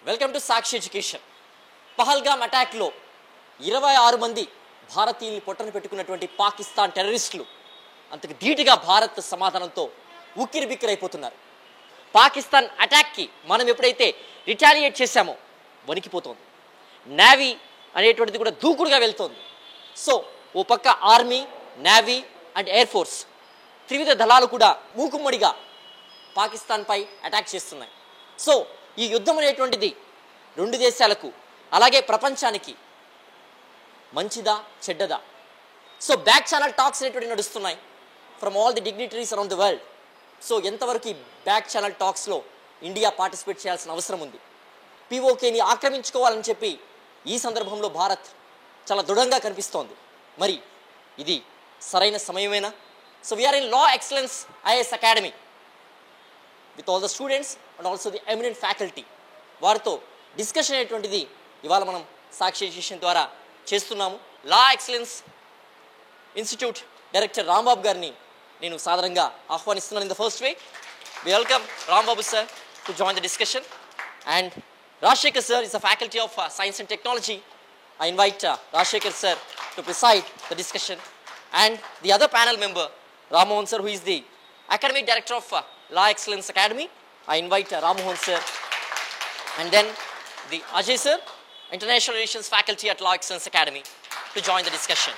Welcome to Sakshi education. Pahalgam అటాక్లో 26 మంది భారతీయుల్ని పొట్టన పెట్టుకున్నటువంటి పాకిస్తాన్ టెర్రరిస్టులు అంతకు ధీటుగా భారత్ సమాధానంతో ఉక్కిరి బిక్కిరైపోతున్నారు. పాకిస్తాన్ అటాక్కి మనం ఎప్పుడైతే రిటాలియేట్ చేశామో వణికిపోతోంది. నేవీ అనేటువంటిది కూడా దూకుడుగా వెళ్తోంది. సో ఓ పక్క army, navy and air force త్రివిధ దళాలు కూడా మూకుమ్మడిగా పాకిస్తాన్పై అటాక్ చేస్తున్నాయి. సో ఈ యుద్ధం అనేటువంటిది రెండు దేశాలకు అలాగే ప్రపంచానికి మంచిదా చెడ్డదా? సో బ్యాక్ ఛానల్ టాక్స్ అనేటువంటి నడుస్తున్నాయి from all the dignitaries around the world. So ఎంతవరకు ఈ బ్యాక్ ఛానల్ టాక్స్లో ఇండియా పార్టిసిపేట్ చేయాల్సిన అవసరం ఉంది? పీఓకేని ఆక్రమించుకోవాలని చెప్పి ఈ సందర్భంలో భారత్ చాలా దృఢంగా కనిపిస్తోంది. మరి ఇది సరైన సమయమేనా? So we are in la excellence IAS academy with all the students and also the eminent faculty. వారితో డిస్కషన్ అనేటువంటిది ఇవాళ మనం సాక్షి ఎడ్యుకేషన్ ద్వారా చేస్తున్నాము. La excellence institute director Rambabu garu నేను సాధారణంగా ఆహ్వానిస్తున్నాను. In the first way welcome Rambabu sir to join the discussion. And Rajasekhar sir is a faculty of Science and Technology. I invite Rajshekhar sir to preside the discussion. And the other panel member, Ramohan sir, who is the Academic Director of Law Excellence Academy. I invite Ramohan sir. And then the Ajay sir, International Relations Faculty at Law Excellence Academy, to join the discussion.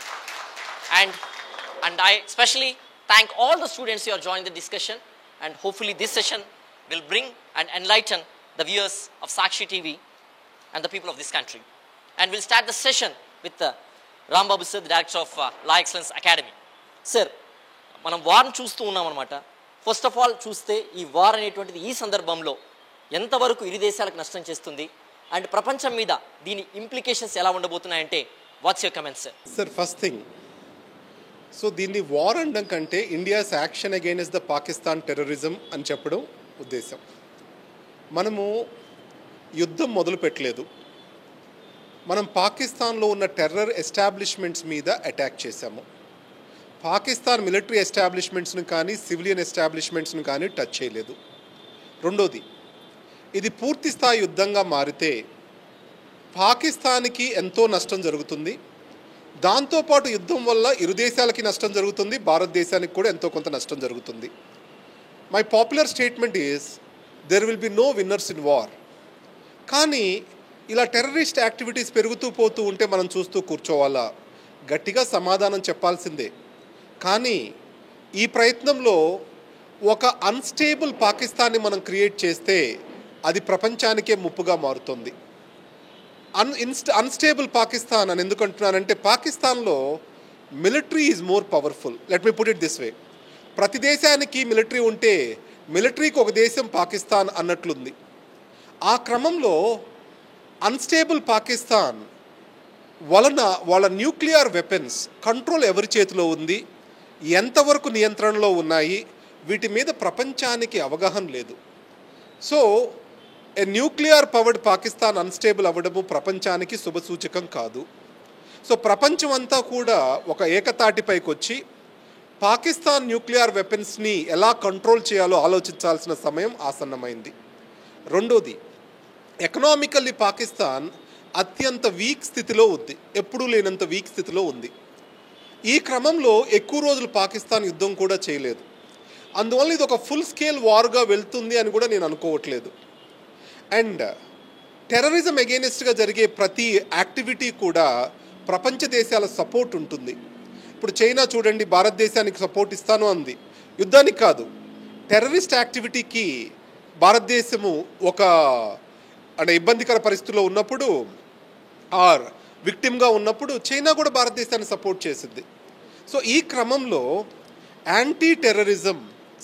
And I especially thank all the students who are joining the discussion. And hopefully this session will bring and enlighten the viewers of Sakshi TV and the people of this country. And we'll start the session with Rambabu sir, the Director of Law Excellence Academy. Sir, మనం వార్ని చూస్తూ ఉన్నాం అనమాట. First of all చూస్తే ఈ war అనేటువంటిది ఈ సందర్భంలో ఎంతవరకు ఇరు దేశాలకు నష్టం చేస్తుంది అండ్ ప్రపంచం మీద దీని ఇంప్లికేషన్స్ ఎలా ఉండబోతున్నాయంటే what's your comments sir? Sir, first thing, so దీన్ని వార్ అనడం కంటే India's action against the Pakistan terrorism అని చెప్పడం ఉద్దేశం. మనము యుద్ధం మొదలు పెట్టలేదు. మనం పాకిస్తాన్లో ఉన్న టెర్రర్ ఎస్టాబ్లిష్మెంట్స్ మీద అటాక్ చేశాము. పాకిస్తాన్ మిలిటరీ ఎస్టాబ్లిష్మెంట్స్ను కానీ సివిలియన్ ఎస్టాబ్లిష్మెంట్స్ను కానీ టచ్ చేయలేదు. రెండోది, ఇది పూర్తి స్థాయి యుద్ధంగా మారితే పాకిస్తాన్కి ఎంతో నష్టం జరుగుతుంది. దాంతోపాటు యుద్ధం వల్ల ఇరు దేశాలకి నష్టం జరుగుతుంది, భారతదేశానికి కూడా ఎంతో కొంత నష్టం జరుగుతుంది. My popular statement is there will be no winners in war. కానీ ఇలా టెర్రరిస్ట్ యాక్టివిటీస్ పెరుగుతూ పోతూ ఉంటే మనం చూస్తూ కూర్చోవాలా? గట్టిగా సమాధానం చెప్పాల్సిందే. కానీ ఈ ప్రయత్నంలో ఒక అన్స్టేబుల్ పాకిస్తాన్ని మనం క్రియేట్ చేస్తే అది ప్రపంచానికే ముప్పుగా మారుతుంది. అన్స్టేబుల్ పాకిస్తాన్ అని ఎందుకు అంటున్నానంటే, పాకిస్తాన్లో military is more powerful. Let me put it this way. ప్రతి దేశానికి మిలిటరీ ఉంటే మిలిటరీకి ఒక దేశం పాకిస్తాన్ అన్నట్లుంది. ఆ క్రమంలో అన్స్టేబుల్ పాకిస్తాన్ వలన వాళ్ళ న్యూక్లియర్ వెపన్స్ కంట్రోల్ ఎవరి చేతిలో ఉంది, ఎంతవరకు నియంత్రణలో ఉన్నాయి, వీటి మీద ప్రపంచానికి అవగాహన లేదు. సో ఏ న్యూక్లియర్ పవర్డ్ పాకిస్తాన్ అన్స్టేబుల్ అవ్వడము ప్రపంచానికి శుభసూచకం కాదు. సో ప్రపంచం అంతా కూడా ఒక ఏకతాటిపైకి వచ్చి పాకిస్తాన్ న్యూక్లియర్ వెపన్స్ని ఎలా కంట్రోల్ చేయాలో ఆలోచించాల్సిన సమయం ఆసన్నమైంది. రెండోది, ఎకనామికల్లీ పాకిస్తాన్ అత్యంత వీక్ స్థితిలో ఉంది, ఎప్పుడూ లేనంత వీక్ స్థితిలో ఉంది. ఈ క్రమంలో ఎక్కువ రోజులు పాకిస్తాన్ యుద్ధం కూడా చేయలేదు. అందువల్ల ఇది ఒక ఫుల్ స్కేల్ వార్గా వెళ్తుంది అని కూడా నేను అనుకోవట్లేదు. అండ్ టెర్రరిజం అగెయినెస్ట్గా జరిగే ప్రతి యాక్టివిటీ కూడా ప్రపంచ దేశాల సపోర్ట్ ఉంటుంది. ఇప్పుడు చైనా చూడండి, భారతదేశానికి సపోర్ట్ ఇస్తాను అంది, యుద్ధానికి కాదు, టెర్రరిస్ట్ యాక్టివిటీకి. భారతదేశము ఒక ఇబ్బందికర పరిస్థితుల్లో ఉన్నప్పుడు ఆర్ విక్టిమ్గా ఉన్నప్పుడు చైనా కూడా భారతదేశాన్ని సపోర్ట్ చేసింది. సో ఈ క్రమంలో యాంటీ టెర్రరిజం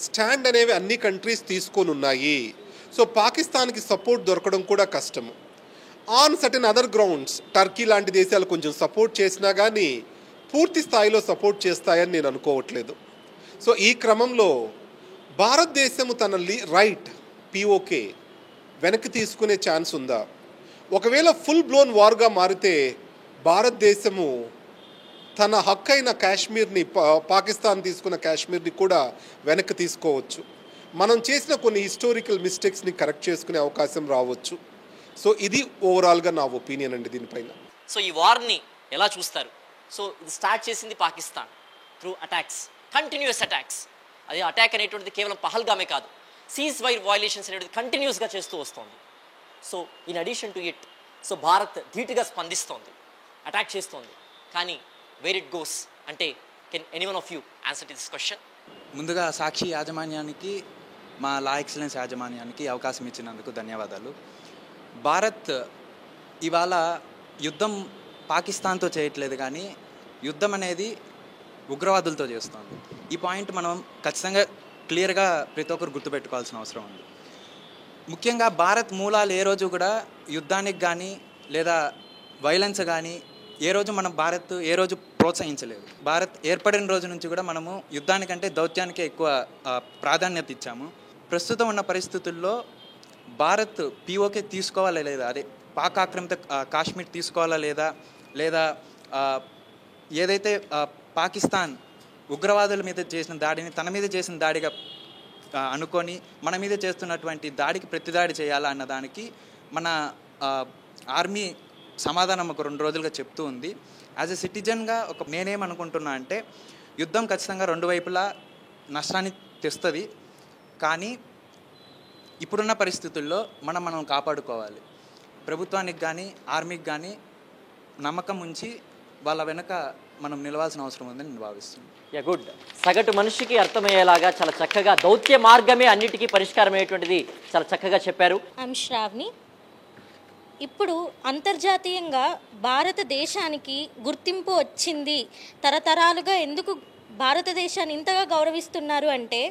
స్టాండ్ అనేవి అన్ని కంట్రీస్ తీసుకొని ఉన్నాయి. సో పాకిస్తాన్కి సపోర్ట్ దొరకడం కూడా కష్టము. On certain other grounds Turkey లాంటి దేశాలు కొంచెం సపోర్ట్ చేసినా కానీ పూర్తి స్థాయిలో సపోర్ట్ చేస్తాయని నేను అనుకోవట్లేదు. సో ఈ క్రమంలో భారతదేశము తన రైట్ పీఓకే వెనక్కి తీసుకునే ఛాన్స్ ఉందా? ఒకవేళ ఫుల్ బ్లోన్ వార్గా మారితే భారతదేశము తన హక్కైన కాశ్మీర్ని, పాకిస్తాన్ తీసుకున్న కాశ్మీర్ని కూడా వెనక్కి తీసుకోవచ్చు. మనం చేసిన కొన్ని హిస్టారికల్ మిస్టేక్స్ని కరెక్ట్ చేసుకునే అవకాశం రావచ్చు. సో ఇది ఓవరాల్గా నా ఒపీనియన్ అండి దీనిపైన. సో ఈ వార్ని ఎలా చూస్తారు? సో ఇది స్టార్ట్ చేసింది Pakistan through attacks, continuous attacks. అది అటాక్ అనేటువంటిది కేవలం పహల్గామే కాదు, సీజ్ వైర్ వయలేషన్స్ అనేటువంటిది కంటిన్యూస్గా చేస్తూ వస్తుంది. So in addition to it, so Bharat ధీటుగా స్పందిస్తోంది, అటాక్ చేస్తోంది. కానీ వేర్ ఇట్ గోస్ అంటే, can anyone of you answer to this question? ముందుగా సాక్షి యాజమాన్యానికి, మా లా ఎక్సలెన్స్ యాజమాన్యానికి అవకాశం ఇచ్చినందుకు ధన్యవాదాలు. భారత్ ఇవాళ యుద్ధం పాకిస్తాన్తో చేయట్లేదు, కానీ యుద్ధం అనేది ఉగ్రవాదులతో చేస్తుంది. ఈ పాయింట్ మనం ఖచ్చితంగా క్లియర్గా ప్రతి ఒక్కరు గుర్తుపెట్టుకోవాల్సిన అవసరం ఉంది. ముఖ్యంగా భారత్ మూలాలు ఏ రోజు కూడా యుద్ధానికి కానీ లేదా వైలెన్స్ కానీ భారత్ ఏ రోజు ప్రోత్సహించలేదు. భారత్ ఏర్పడిన రోజు నుంచి కూడా మనము యుద్ధానికంటే దౌత్యానికే ఎక్కువ ప్రాధాన్యత ఇచ్చాము. ప్రస్తుతం ఉన్న పరిస్థితుల్లో భారత్ పీఓకే తీసుకోవాలా లేదా, అదే పాక్ ఆక్రమిత కాశ్మీర్ తీసుకోవాలా లేదా ఏదైతే పాకిస్తాన్ ఉగ్రవాదుల మీద చేసిన దాడిని తన మీద చేసిన దాడిగా అనుకొని మన మీద చేస్తున్నటువంటి దాడికి ప్రతిదాడి చేయాలా అన్న దానికి మన ఆర్మీ సమాధానం ఒక 2 రోజులుగా చెప్తూ ఉంది. యాజ్ ఎ సిటిజన్గా నేనేమనుకుంటున్నా అంటే, యుద్ధం ఖచ్చితంగా 2 వైపులా నష్టాన్ని తెస్తుంది, కానీ ఇప్పుడున్న పరిస్థితుల్లో మనం కాపాడుకోవాలి. ప్రభుత్వానికి కానీ ఆర్మీకి కానీ నమ్మకం ఉంచి వాళ్ళ వెనక మనం నిలవాల్సిన అవసరం ఉందని నేను భావిస్తున్నాను. గుడ్. సగటు మనిషికి అర్థమయ్యేలాగా చాలా చక్కగా దౌత్య మార్గమే అన్నిటికీ పరిష్కారం అయ్యేటువంటిది చాలా చక్కగా చెప్పారు. ఐమ్ శ్రావణి. ఇప్పుడు అంతర్జాతీయంగా భారతదేశానికి గుర్తింపు వచ్చింది. తరతరాలుగా ఎందుకు భారతదేశాన్ని ఇంతగా గౌరవిస్తున్నారు అంటే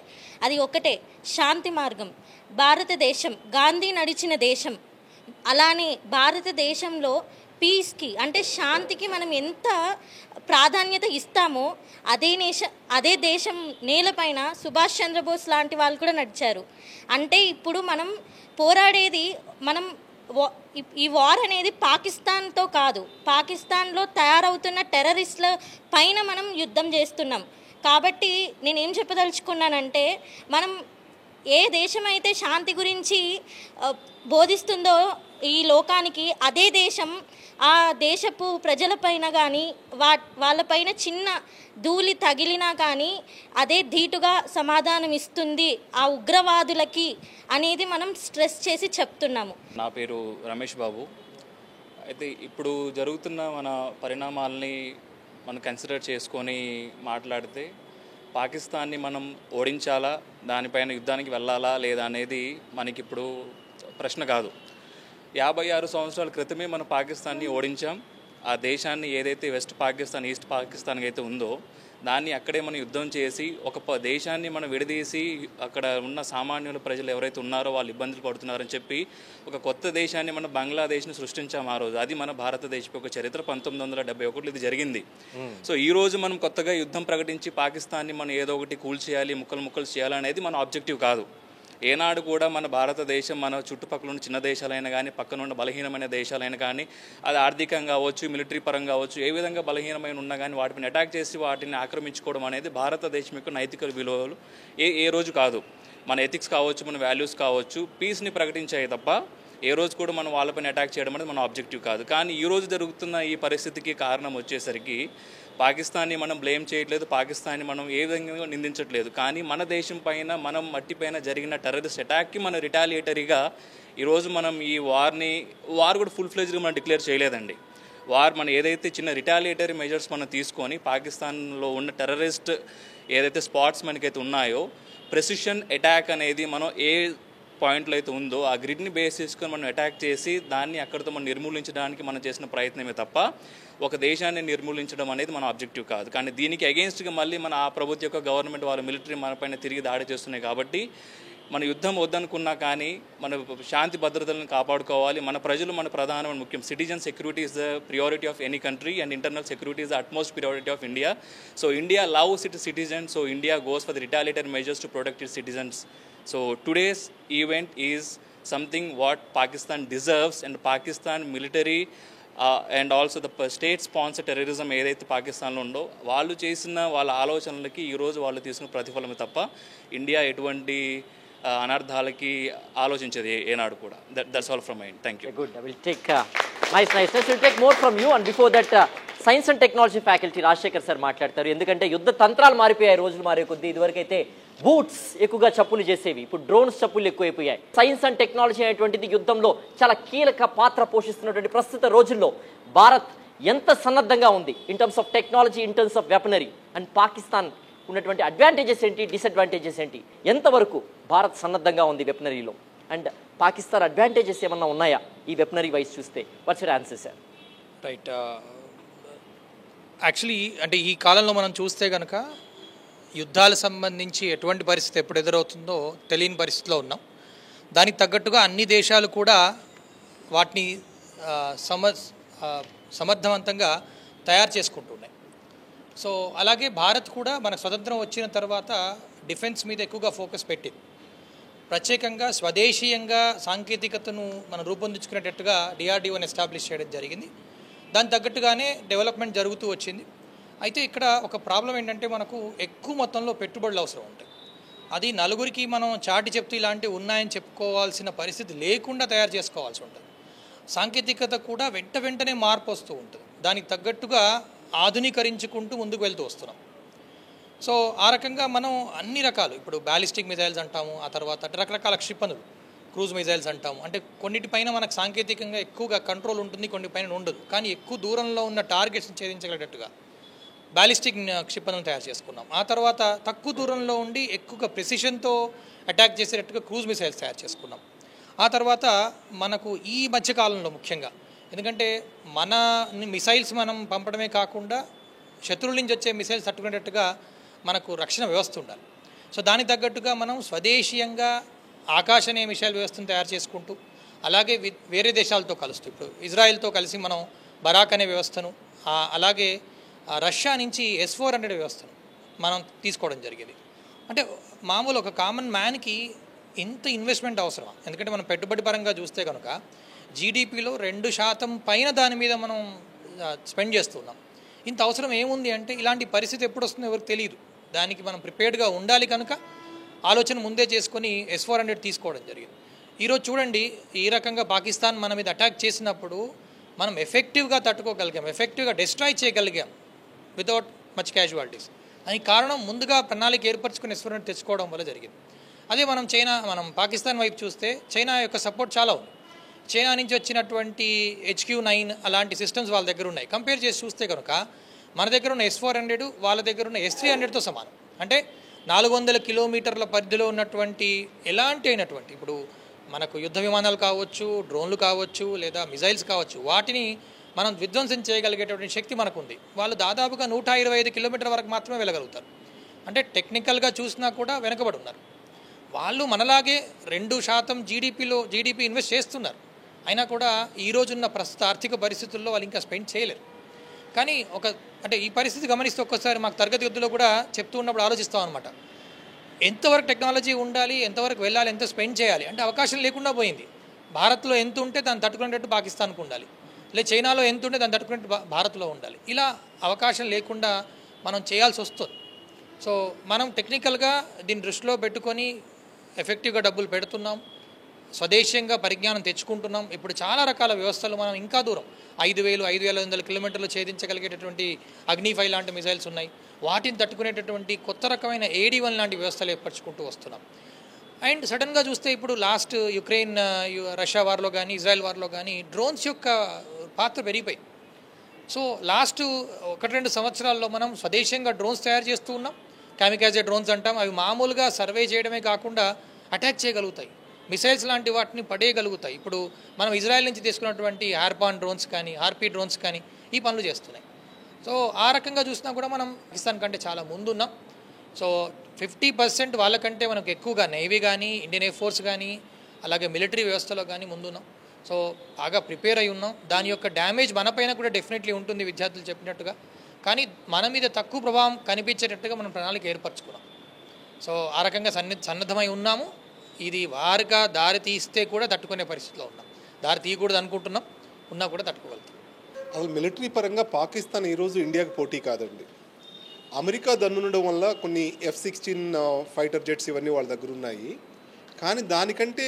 అది ఒకటే, శాంతి మార్గం. భారతదేశం గాంధీ నడిచిన దేశం. అలానే భారతదేశంలో పీస్కి అంటే శాంతికి మనం ఎంత ప్రాధాన్యత ఇస్తామో అదే దేశం నేలపైన సుభాష్ చంద్రబోస్ లాంటి వాళ్ళు కూడా నడిచారు. అంటే ఇప్పుడు మనం పోరాడేది, ఈ వార్ అనేది పాకిస్తాన్తో కాదు, పాకిస్తాన్లో తయారవుతున్న టెర్రరిస్టుల పైన మనం యుద్ధం చేస్తున్నాం. కాబట్టి నేనేం చెప్పదలుచుకున్నానంటే, మనం ఏ దేశం అయితే శాంతి గురించి బోధిస్తుందో ఈ లోకానికి, అదే దేశం ఆ దేశపు ప్రజలపైన కానీ వాళ్ళపైన చిన్న ధూళి తగిలినా కానీ అదే ధీటుగా సమాధానం ఇస్తుంది ఆ ఉగ్రవాదులకి అనేది మనం స్ట్రెస్ చేసి చెప్తున్నాము. నా పేరు రమేష్ బాబు. అయితే ఇప్పుడు జరుగుతున్న మన పరిణామాలని మనం కన్సిడర్ చేసుకొని మాట్లాడితే, పాకిస్తాన్ని మనం ఓడించాలా, దానిపైన యుద్ధానికి వెళ్ళాలా లేదా అనేది మనకిప్పుడు ప్రశ్న కాదు. 56 సంవత్సరాల క్రితమే మనం పాకిస్తాన్ని ఓడించాం. ఆ దేశాన్ని ఏదైతే వెస్ట్ పాకిస్తాన్, ఈస్ట్ పాకిస్తాన్ అయితే ఉందో దాన్ని అక్కడే మనం యుద్ధం చేసి ఒక దేశాన్ని మనం విడదీసి అక్కడ ఉన్న సామాన్యుల ప్రజలు ఎవరైతే ఉన్నారో వాళ్ళు ఇబ్బందులు పడుతున్నారని చెప్పి ఒక కొత్త దేశాన్ని మనం బంగ్లాదేశ్ని సృష్టించాము ఆ రోజు. అది మన భారతదేశపు ఒక చరిత్ర. 1971 ఇది జరిగింది. సో ఈ రోజు మనం కొత్తగా యుద్ధం ప్రకటించి పాకిస్తాన్ని మనం ఏదో ఒకటి కూల్చేయాలి, ముక్కలు చేయాలనేది మన ఆబ్జెక్టివ్ కాదు. ఏనాడు కూడా మన భారతదేశం, మన చుట్టుపక్కల ఉన్న చిన్న దేశాలైనా కానీ, పక్కన ఉన్న బలహీనమైన దేశాలైనా కానీ, అది ఆర్థికంగా అవ్వచ్చు, మిలిటరీ పరంగా అవ్వచ్చు, ఏ విధంగా బలహీనమైన ఉన్నా కానీ వాటిని అటాక్ చేసి వాటిని ఆక్రమించుకోవడం అనేది భారతదేశం యొక్క నైతిక విలువలు ఏ రోజు కాదు. మన ఎథిక్స్ కావచ్చు, మన వాల్యూస్ కావచ్చు, పీస్ని ప్రకటించాయి తప్ప ఏ రోజు కూడా మనం వాళ్ళపైన అటాక్ చేయడం అనేది మన ఆబ్జెక్టివ్ కాదు. కానీ ఈ రోజు జరుగుతున్న ఈ పరిస్థితికి కారణం వచ్చేసరికి పాకిస్తాన్ని మనం బ్లేమ్ చేయట్లేదు, పాకిస్తాన్ని మనం ఏ విధంగా నిందించట్లేదు. కానీ మన దేశం పైన, మనం మట్టిపైన జరిగిన టెర్రరిస్ట్ అటాక్కి మనం రిటాలియేటరీగా ఈరోజు మనం ఈ వార్ కూడా ఫుల్ ఫ్లెజ్డ్గా మనం డిక్లేర్ చేయలేదండి. మనం ఏదైతే చిన్న రిటాలియేటరీ మెజర్స్ మనం తీసుకొని పాకిస్తాన్లో ఉన్న టెర్రరిస్ట్ ఏదైతే స్పాట్స్ మనకైతే ఉన్నాయో, ప్రెసిషన్ అటాక్ అనేది మనం ఏ పాయింట్లో అయితే ఉందో ఆ గ్రిడ్ని బేస్ చేసుకొని మనం అటాక్ చేసి దాన్ని అక్కడితో మనం నిర్మూలించడానికి మనం చేసిన ప్రయత్నమే తప్ప ఒక దేశాన్ని నిర్మూలించడం అనేది మన ఆబ్జెక్టివ్ కాదు. కానీ దీనికి అగెయిన్స్ట్గా మళ్ళీ మన ఆ ప్రభుత్వ యొక్క గవర్నమెంట్ వాళ్ళ మిలిటరీ మన పైన తిరిగి దాడి చేస్తున్నాయి. కాబట్టి మన యుద్ధం వద్దనుకున్నా కానీ మన శాంతి భద్రతలను కాపాడుకోవాలి. మన ప్రజలు మన ప్రధానమైన ముఖ్యం. Citizen security is the priority of any country and internal security is the utmost priority of India. So India loves it's citizens. So India goes for the retaliatory measures to protect it's citizens. So today's event is something what Pakistan deserves, and Pakistan military and also the state sponsored terrorism ఏదైతే పాకిస్తాన్లో ఉందో వాళ్ళు చేసిన వాళ్ళ ఆలోచనలకి ఈరోజు వాళ్ళు తీసుకున్న ప్రతిఫలమే తప్ప ఇండియా ఎటువంటి అనర్థాలకి ఆలోచించేది ఏనాడు కూడా. That's all from mind. Thank you. Good. I will take nice. Will take more from you. And before that science and technology faculty Rajasekhar sir మాట్లాడతారు. ఎందుకంటే యుద్ధ తంత్రాలు మారిపోయాయి, రోజులు మారే కొద్దీ. ఇదివరకైతే బూట్స్ ఎక్కువగా చప్పులు చేసేవి, ఇప్పుడు డ్రోన్స్ చప్పులు ఎక్కువైపోయాయి. సైన్స్ అండ్ టెక్నాలజీ అనేటువంటిది యుద్ధంలో చాలా కీలక పాత్ర పోషిస్తున్నటువంటి ప్రస్తుత రోజుల్లో భారత్ ఎంత సన్నద్ధంగా ఉంది in terms of technology, in terms of weaponry, and Pakistan ఉన్నటువంటి అడ్వాంటేజెస్ ఏంటి, డిసడ్వాంటేజెస్ ఏంటి, ఎంతవరకు భారత్ సన్నద్ధంగా ఉంది వెపనరీలో, అండ్ పాకిస్తాన్ అడ్వాంటేజెస్ ఏమన్నా ఉన్నాయా ఈ వెపనరీ వైజ్ చూస్తే? What's your answer sir? Right. Actually అంటే ఈ కాలంలో మనం చూస్తే కనుక యుద్ధాలకు సంబంధించి ఎటువంటి పరిస్థితి ఎప్పుడు ఎదురవుతుందో తెలియని పరిస్థితిలో ఉన్నాం. దానికి తగ్గట్టుగా అన్ని దేశాలు కూడా వాటిని సమర్థవంతంగా తయారు చేసుకుంటున్నాయి. సో అలాగే భారత్ కూడా మన స్వతంత్రం వచ్చిన తర్వాత డిఫెన్స్ మీద ఎక్కువగా ఫోకస్ పెట్టింది. ప్రత్యేకంగా స్వదేశీయంగా సాంకేతికతను మనం రూపొందించుకునేటట్టుగా డిఆర్డీఓని ఎస్టాబ్లిష్ చేయడం జరిగింది. దాని తగ్గట్టుగానే డెవలప్మెంట్ జరుగుతూ వచ్చింది. అయితే ఇక్కడ ఒక ప్రాబ్లం ఏంటంటే మనకు ఎక్కువ మొత్తంలో పెట్టుబడులు అవసరం ఉంటాయి. అది నలుగురికి మనం చాటి చెప్తూ ఇలాంటివి ఉన్నాయని చెప్పుకోవాల్సిన పరిస్థితి లేకుండా తయారు చేసుకోవాల్సి ఉంటుంది. సాంకేతికత కూడా వెంటనే మార్పు వస్తూ ఉంటుంది. దానికి తగ్గట్టుగా ఆధునీకరించుకుంటూ ముందుకు వెళ్తూ వస్తున్నాం. సో ఆ రకంగా మనం అన్ని రకాలు, ఇప్పుడు బ్యాలిస్టిక్ మిజైల్స్ అంటాము, ఆ తర్వాత రకరకాల క్షిపణులు, క్రూజ్ మిజైల్స్ అంటాము. అంటే కొన్నిటిపైన మనకు సాంకేతికంగా ఎక్కువగా కంట్రోల్ ఉంటుంది, కొన్నిపైన ఉండదు. కానీ ఎక్కువ దూరంలో ఉన్న టార్గెట్స్ని ఛేదించగలిగేటట్టుగా బ్యాలిస్టిక్ క్షిపణులను తయారు చేసుకున్నాం. ఆ తర్వాత తక్కువ దూరంలో ఉండి ఎక్కువగా ప్రెసిషన్తో అటాక్ చేసేటట్టుగా క్రూజ్ మిసైల్స్ తయారు చేసుకున్నాం. ఆ తర్వాత మనకు ఈ మధ్యకాలంలో ముఖ్యంగా, ఎందుకంటే మన మిసైల్స్ మనం పంపడమే కాకుండా శత్రువుల నుంచి వచ్చే మిసైల్స్ తట్టుకునేటట్టుగా మనకు రక్షణ వ్యవస్థ ఉండాలి. సో దానికి తగ్గట్టుగా మనం స్వదేశీయంగా ఆకాశ అనే మిసైల్ వ్యవస్థను తయారు చేసుకుంటూ, అలాగే వేరే దేశాలతో కలుస్తూ, ఇప్పుడు ఇజ్రాయెల్తో కలిసి మనం బరాక్ అనే వ్యవస్థను, అలాగే రష్యా నుంచి S-400 వ్యవస్థను మనం తీసుకోవడం జరిగింది. అంటే మామూలు ఒక కామన్ మ్యాన్కి ఇంత ఇన్వెస్ట్మెంట్ అవసరమా? ఎందుకంటే మనం పెట్టుబడి పరంగా చూస్తే కనుక జీడిపిలో 2% పైన దాని మీద మనం స్పెండ్ చేస్తున్నాం. ఇంత అవసరం ఏముంది అంటే, ఇలాంటి పరిస్థితి ఎప్పుడు వస్తుందో ఎవరికి తెలియదు. దానికి మనం ప్రిపేర్డ్గా ఉండాలి కనుక ఆలోచన ముందే చేసుకొని S-400 తీసుకోవడం జరిగింది. ఈరోజు చూడండి, ఈ రకంగా పాకిస్తాన్ మన మీద అటాక్ చేసినప్పుడు మనం ఎఫెక్టివ్గా తట్టుకోగలిగాం, ఎఫెక్టివ్గా డిస్ట్రాయ్ చేయగలిగాం వితౌట్ మచ్ క్యాజువాలిటీస్. దానికి కారణం ముందుగా ప్రణాళిక ఏర్పరచుకుని S-400 తెచ్చుకోవడం వల్ల జరిగింది. అదే మనం పాకిస్తాన్ వైపు చూస్తే చైనా యొక్క సపోర్ట్ చాలా ఉంది. చైనా నుంచి వచ్చినటువంటి HQ-9 అలాంటి సిస్టమ్స్ వాళ్ళ దగ్గర ఉన్నాయి. కంపేర్ చేసి చూస్తే కనుక మన దగ్గర ఉన్న S-400 వాళ్ళ దగ్గర ఉన్న S-300తో సమానం. అంటే 400 కిలోమీటర్ల పరిధిలో ఉన్నటువంటి ఎలాంటి అయినటువంటి, ఇప్పుడు మనకు యుద్ధ విమానాలు కావచ్చు, డ్రోన్లు కావచ్చు, లేదా మిజైల్స్ కావచ్చు, వాటిని మనం విధ్వంసం చేయగలిగేటటువంటి శక్తి మనకుంది. వాళ్ళు దాదాపుగా 125 కిలోమీటర్ల వరకు మాత్రమే వెళ్ళగలుగుతారు. అంటే టెక్నికల్గా చూసినా కూడా వెనకబడి ఉన్నారు. వాళ్ళు మనలాగే 2% జీడిపి ఇన్వెస్ట్ చేస్తున్నారు. అయినా కూడా ఈ రోజున్న ప్రస్తుత ఆర్థిక పరిస్థితుల్లో వాళ్ళు ఇంకా స్పెండ్ చేయలేరు. కానీ అంటే ఈ పరిస్థితి గమనిస్తే ఒక్కసారి మాకు తరగతి గదిలో కూడా చెప్తూ ఉన్నప్పుడు ఆలోచిస్తాం అనమాట. ఎంతవరకు టెక్నాలజీ ఉండాలి, ఎంతవరకు వెళ్ళాలి, ఎంత స్పెండ్ చేయాలి అంటే అవకాశం లేకుండా పోయింది. భారత్లో ఎంత ఉంటే దాన్ని తట్టుకునేటట్టు పాకిస్తాన్కు ఉండాలి, లేదా చైనాలో ఎంత ఉంటే దాన్ని తట్టుకునేట్టు భారత్లో ఉండాలి. ఇలా అవకాశం లేకుండా మనం చేయాల్సి వస్తుంది. సో మనం టెక్నికల్గా దీన్ని దృష్టిలో పెట్టుకొని ఎఫెక్టివ్గా డబ్బులు పెడుతున్నాం, స్వదేశీయంగా పరిజ్ఞానం తెచ్చుకుంటున్నాం. ఇప్పుడు చాలా రకాల వ్యవస్థలు మనం ఇంకా దూరం 5,500 కిలోమీటర్లు ఛేదించగలిగేటటువంటి అగ్ని-5 లాంటి మిజైల్స్ ఉన్నాయి. వాటిని తట్టుకునేటటువంటి కొత్త రకమైన AD-1 లాంటి వ్యవస్థలు ఏర్పరచుకుంటూ వస్తున్నాం. అండ్ సడన్గా చూస్తే ఇప్పుడు లాస్ట్ యుక్రెయిన్ రష్యా వార్లో కానీ, ఇజ్రాయెల్ వార్లో కానీ డ్రోన్స్ యొక్క పాత్ర పెరిగిపోయింది. సో లాస్ట్ 1-2 సంవత్సరాల్లో మనం స్వదేశీయంగా డ్రోన్స్ తయారు చేస్తూ ఉన్నాం. కామికాజే డ్రోన్స్ అంటాం. అవి మామూలుగా సర్వే చేయడమే కాకుండా అటాక్ చేయగలుగుతాయి, మిసైల్స్ లాంటి వాటిని పడేయగలుగుతాయి. ఇప్పుడు మనం ఇజ్రాయెల్ నుంచి తీసుకున్నటువంటి హార్పాన్ డ్రోన్స్ కానీ, హార్పీ డ్రోన్స్ కానీ ఈ పనులు చేస్తున్నాయి. సో ఆ రకంగా చూసినా కూడా మనం పాకిస్తాన్ కంటే చాలా ముందున్నాం. సో 50% వాళ్ళకంటే మనకు ఎక్కువగా నేవీ కానీ, ఇండియన్ ఎయిర్ ఫోర్స్ కానీ, అలాగే మిలిటరీ వ్యవస్థలో కానీ ముందున్నాం. సో బాగా ప్రిపేర్ అయి ఉన్నాం. దాని యొక్క డ్యామేజ్ మనపైన కూడా డెఫినెట్లీ ఉంటుంది, విద్యార్థులు చెప్పినట్టుగా. కానీ మన మీద తక్కువ ప్రభావం కనిపించేటట్టుగా మనం ప్రణాళిక ఏర్పరచుకున్నాం. సో ఆ రకంగా సన్నద్ధమై ఉన్నాము. ఇది వారుగా దారి తీస్తే కూడా తట్టుకునే పరిస్థితిలో ఉన్నాం. దారి తీయకూడదు అనుకుంటున్నాం, ఉన్నా కూడా తట్టుకోగలుగుతాం. అసలు మిలిటరీ పరంగా పాకిస్తాన్ ఈరోజు ఇండియాకి పోటీ కాదండి. అమెరికా దన్నుండడం వల్ల కొన్ని F-16 ఫైటర్ జెట్స్ ఇవన్నీ వాళ్ళ దగ్గర ఉన్నాయి. కానీ దానికంటే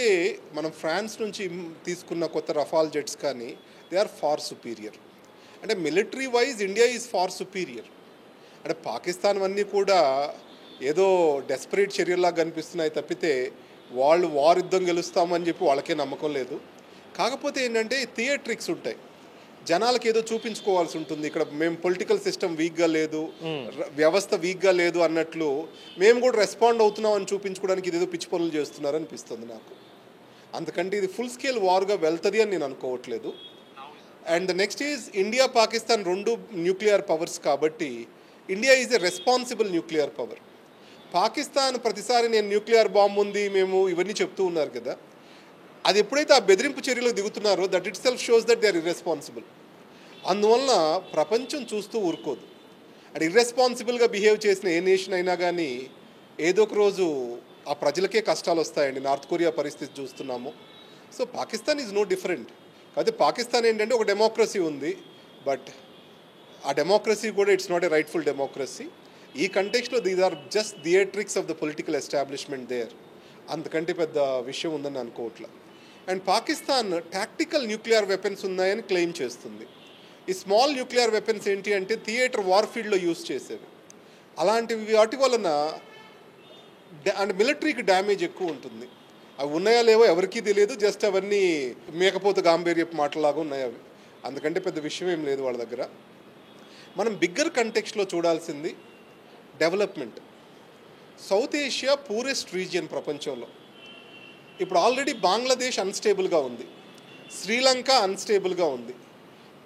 మనం ఫ్రాన్స్ నుంచి తీసుకున్న కొత్త రఫాల్ జెట్స్ కానీ దే ఆర్ ఫార్ సుపీరియర్. అంటే military wise India is far superior. అంటే పాకిస్తాన్ అన్నీ కూడా ఏదో డెస్పరేట్ చర్యల్లాగా కనిపిస్తున్నాయి తప్పితే వాళ్ళు వార్ యుద్ధం గెలుస్తామని చెప్పి వాళ్ళకే నమ్మకం లేదు. కాకపోతే ఏంటంటే థియేట్రిక్స్ ఉంటాయి, జనాలకు ఏదో చూపించుకోవాల్సి ఉంటుంది. ఇక్కడ మేము పొలిటికల్ సిస్టమ్ వీక్గా లేదు, వ్యవస్థ వీక్గా లేదు అన్నట్లు మేము కూడా రెస్పాండ్ అవుతున్నాం అని చూపించుకోవడానికి ఇదేదో పిచ్చి పనులు చేస్తున్నారు అనిపిస్తుంది నాకు. అందుకంటే ఇది ఫుల్ స్కేల్ వార్గా వెళ్తుంది అని నేను అనుకోవట్లేదు. And the next is India Pakistan రెండు న్యూక్లియర్ పవర్స్ కాబట్టి India is a responsible nuclear power. Pakistan ప్రతిసారి నేను న్యూక్లియర్ బాంబు ఉంది మేము ఇవన్నీ చెప్తూ ఉన్నారు కదా, అది ఎప్పుడైతే ఆ బెదిరింపు చర్యలకు దిగుతున్నారో that itself shows that they are irresponsible. అందువలన ప్రపంచం చూస్తూ ఊరుకోదు. అండ్ ఇర్రెస్పాన్సిబుల్గా బిహేవ్ చేసిన ఏ నేషన్ అయినా కానీ ఏదో ఒక రోజు ఆ ప్రజలకే కష్టాలు వస్తాయండి. నార్త్ కొరియా పరిస్థితి చూస్తున్నాము. So Pakistan is no different. కాకపోతే పాకిస్తాన్ ఏంటంటే ఒక డెమోక్రసీ ఉంది, బట్ ఆ డెమోక్రసీ కూడా it's not a rightful democracy. ఈ కంటెక్స్లో these are just theatrics of the political establishment there. అంతకంటే పెద్ద విషయం ఉందని అనుకోవట్లా. And Pakistan tactical nuclear weapons ఉన్నాయని క్లెయిమ్ చేస్తుంది. ఈ స్మాల్ న్యూక్లియర్ వెపన్స్ ఏంటి అంటే థియేటర్ వార్ఫీల్డ్లో యూజ్ చేసేవి. అలాంటివి వాటి వలన అండ్ మిలిటరీకి డ్యామేజ్ ఎక్కువ ఉంటుంది. అవి ఉన్నాయా లేవో ఎవరికీ తెలియదు, జస్ట్ అవన్నీ మేకపోతే గాంభీర్యపు మాటలాగా ఉన్నాయి అవి. అందుకంటే పెద్ద విషయం ఏం లేదు వాళ్ళ దగ్గర. మనం బిగ్గర్ కంటెక్స్ట్లో చూడాల్సింది development. South Asia poorest region ప్రపంచంలో. ఇప్పుడు ఆల్రెడీ బంగ్లాదేశ్ అన్స్టేబుల్గా ఉంది, శ్రీలంక అన్స్టేబుల్గా ఉంది,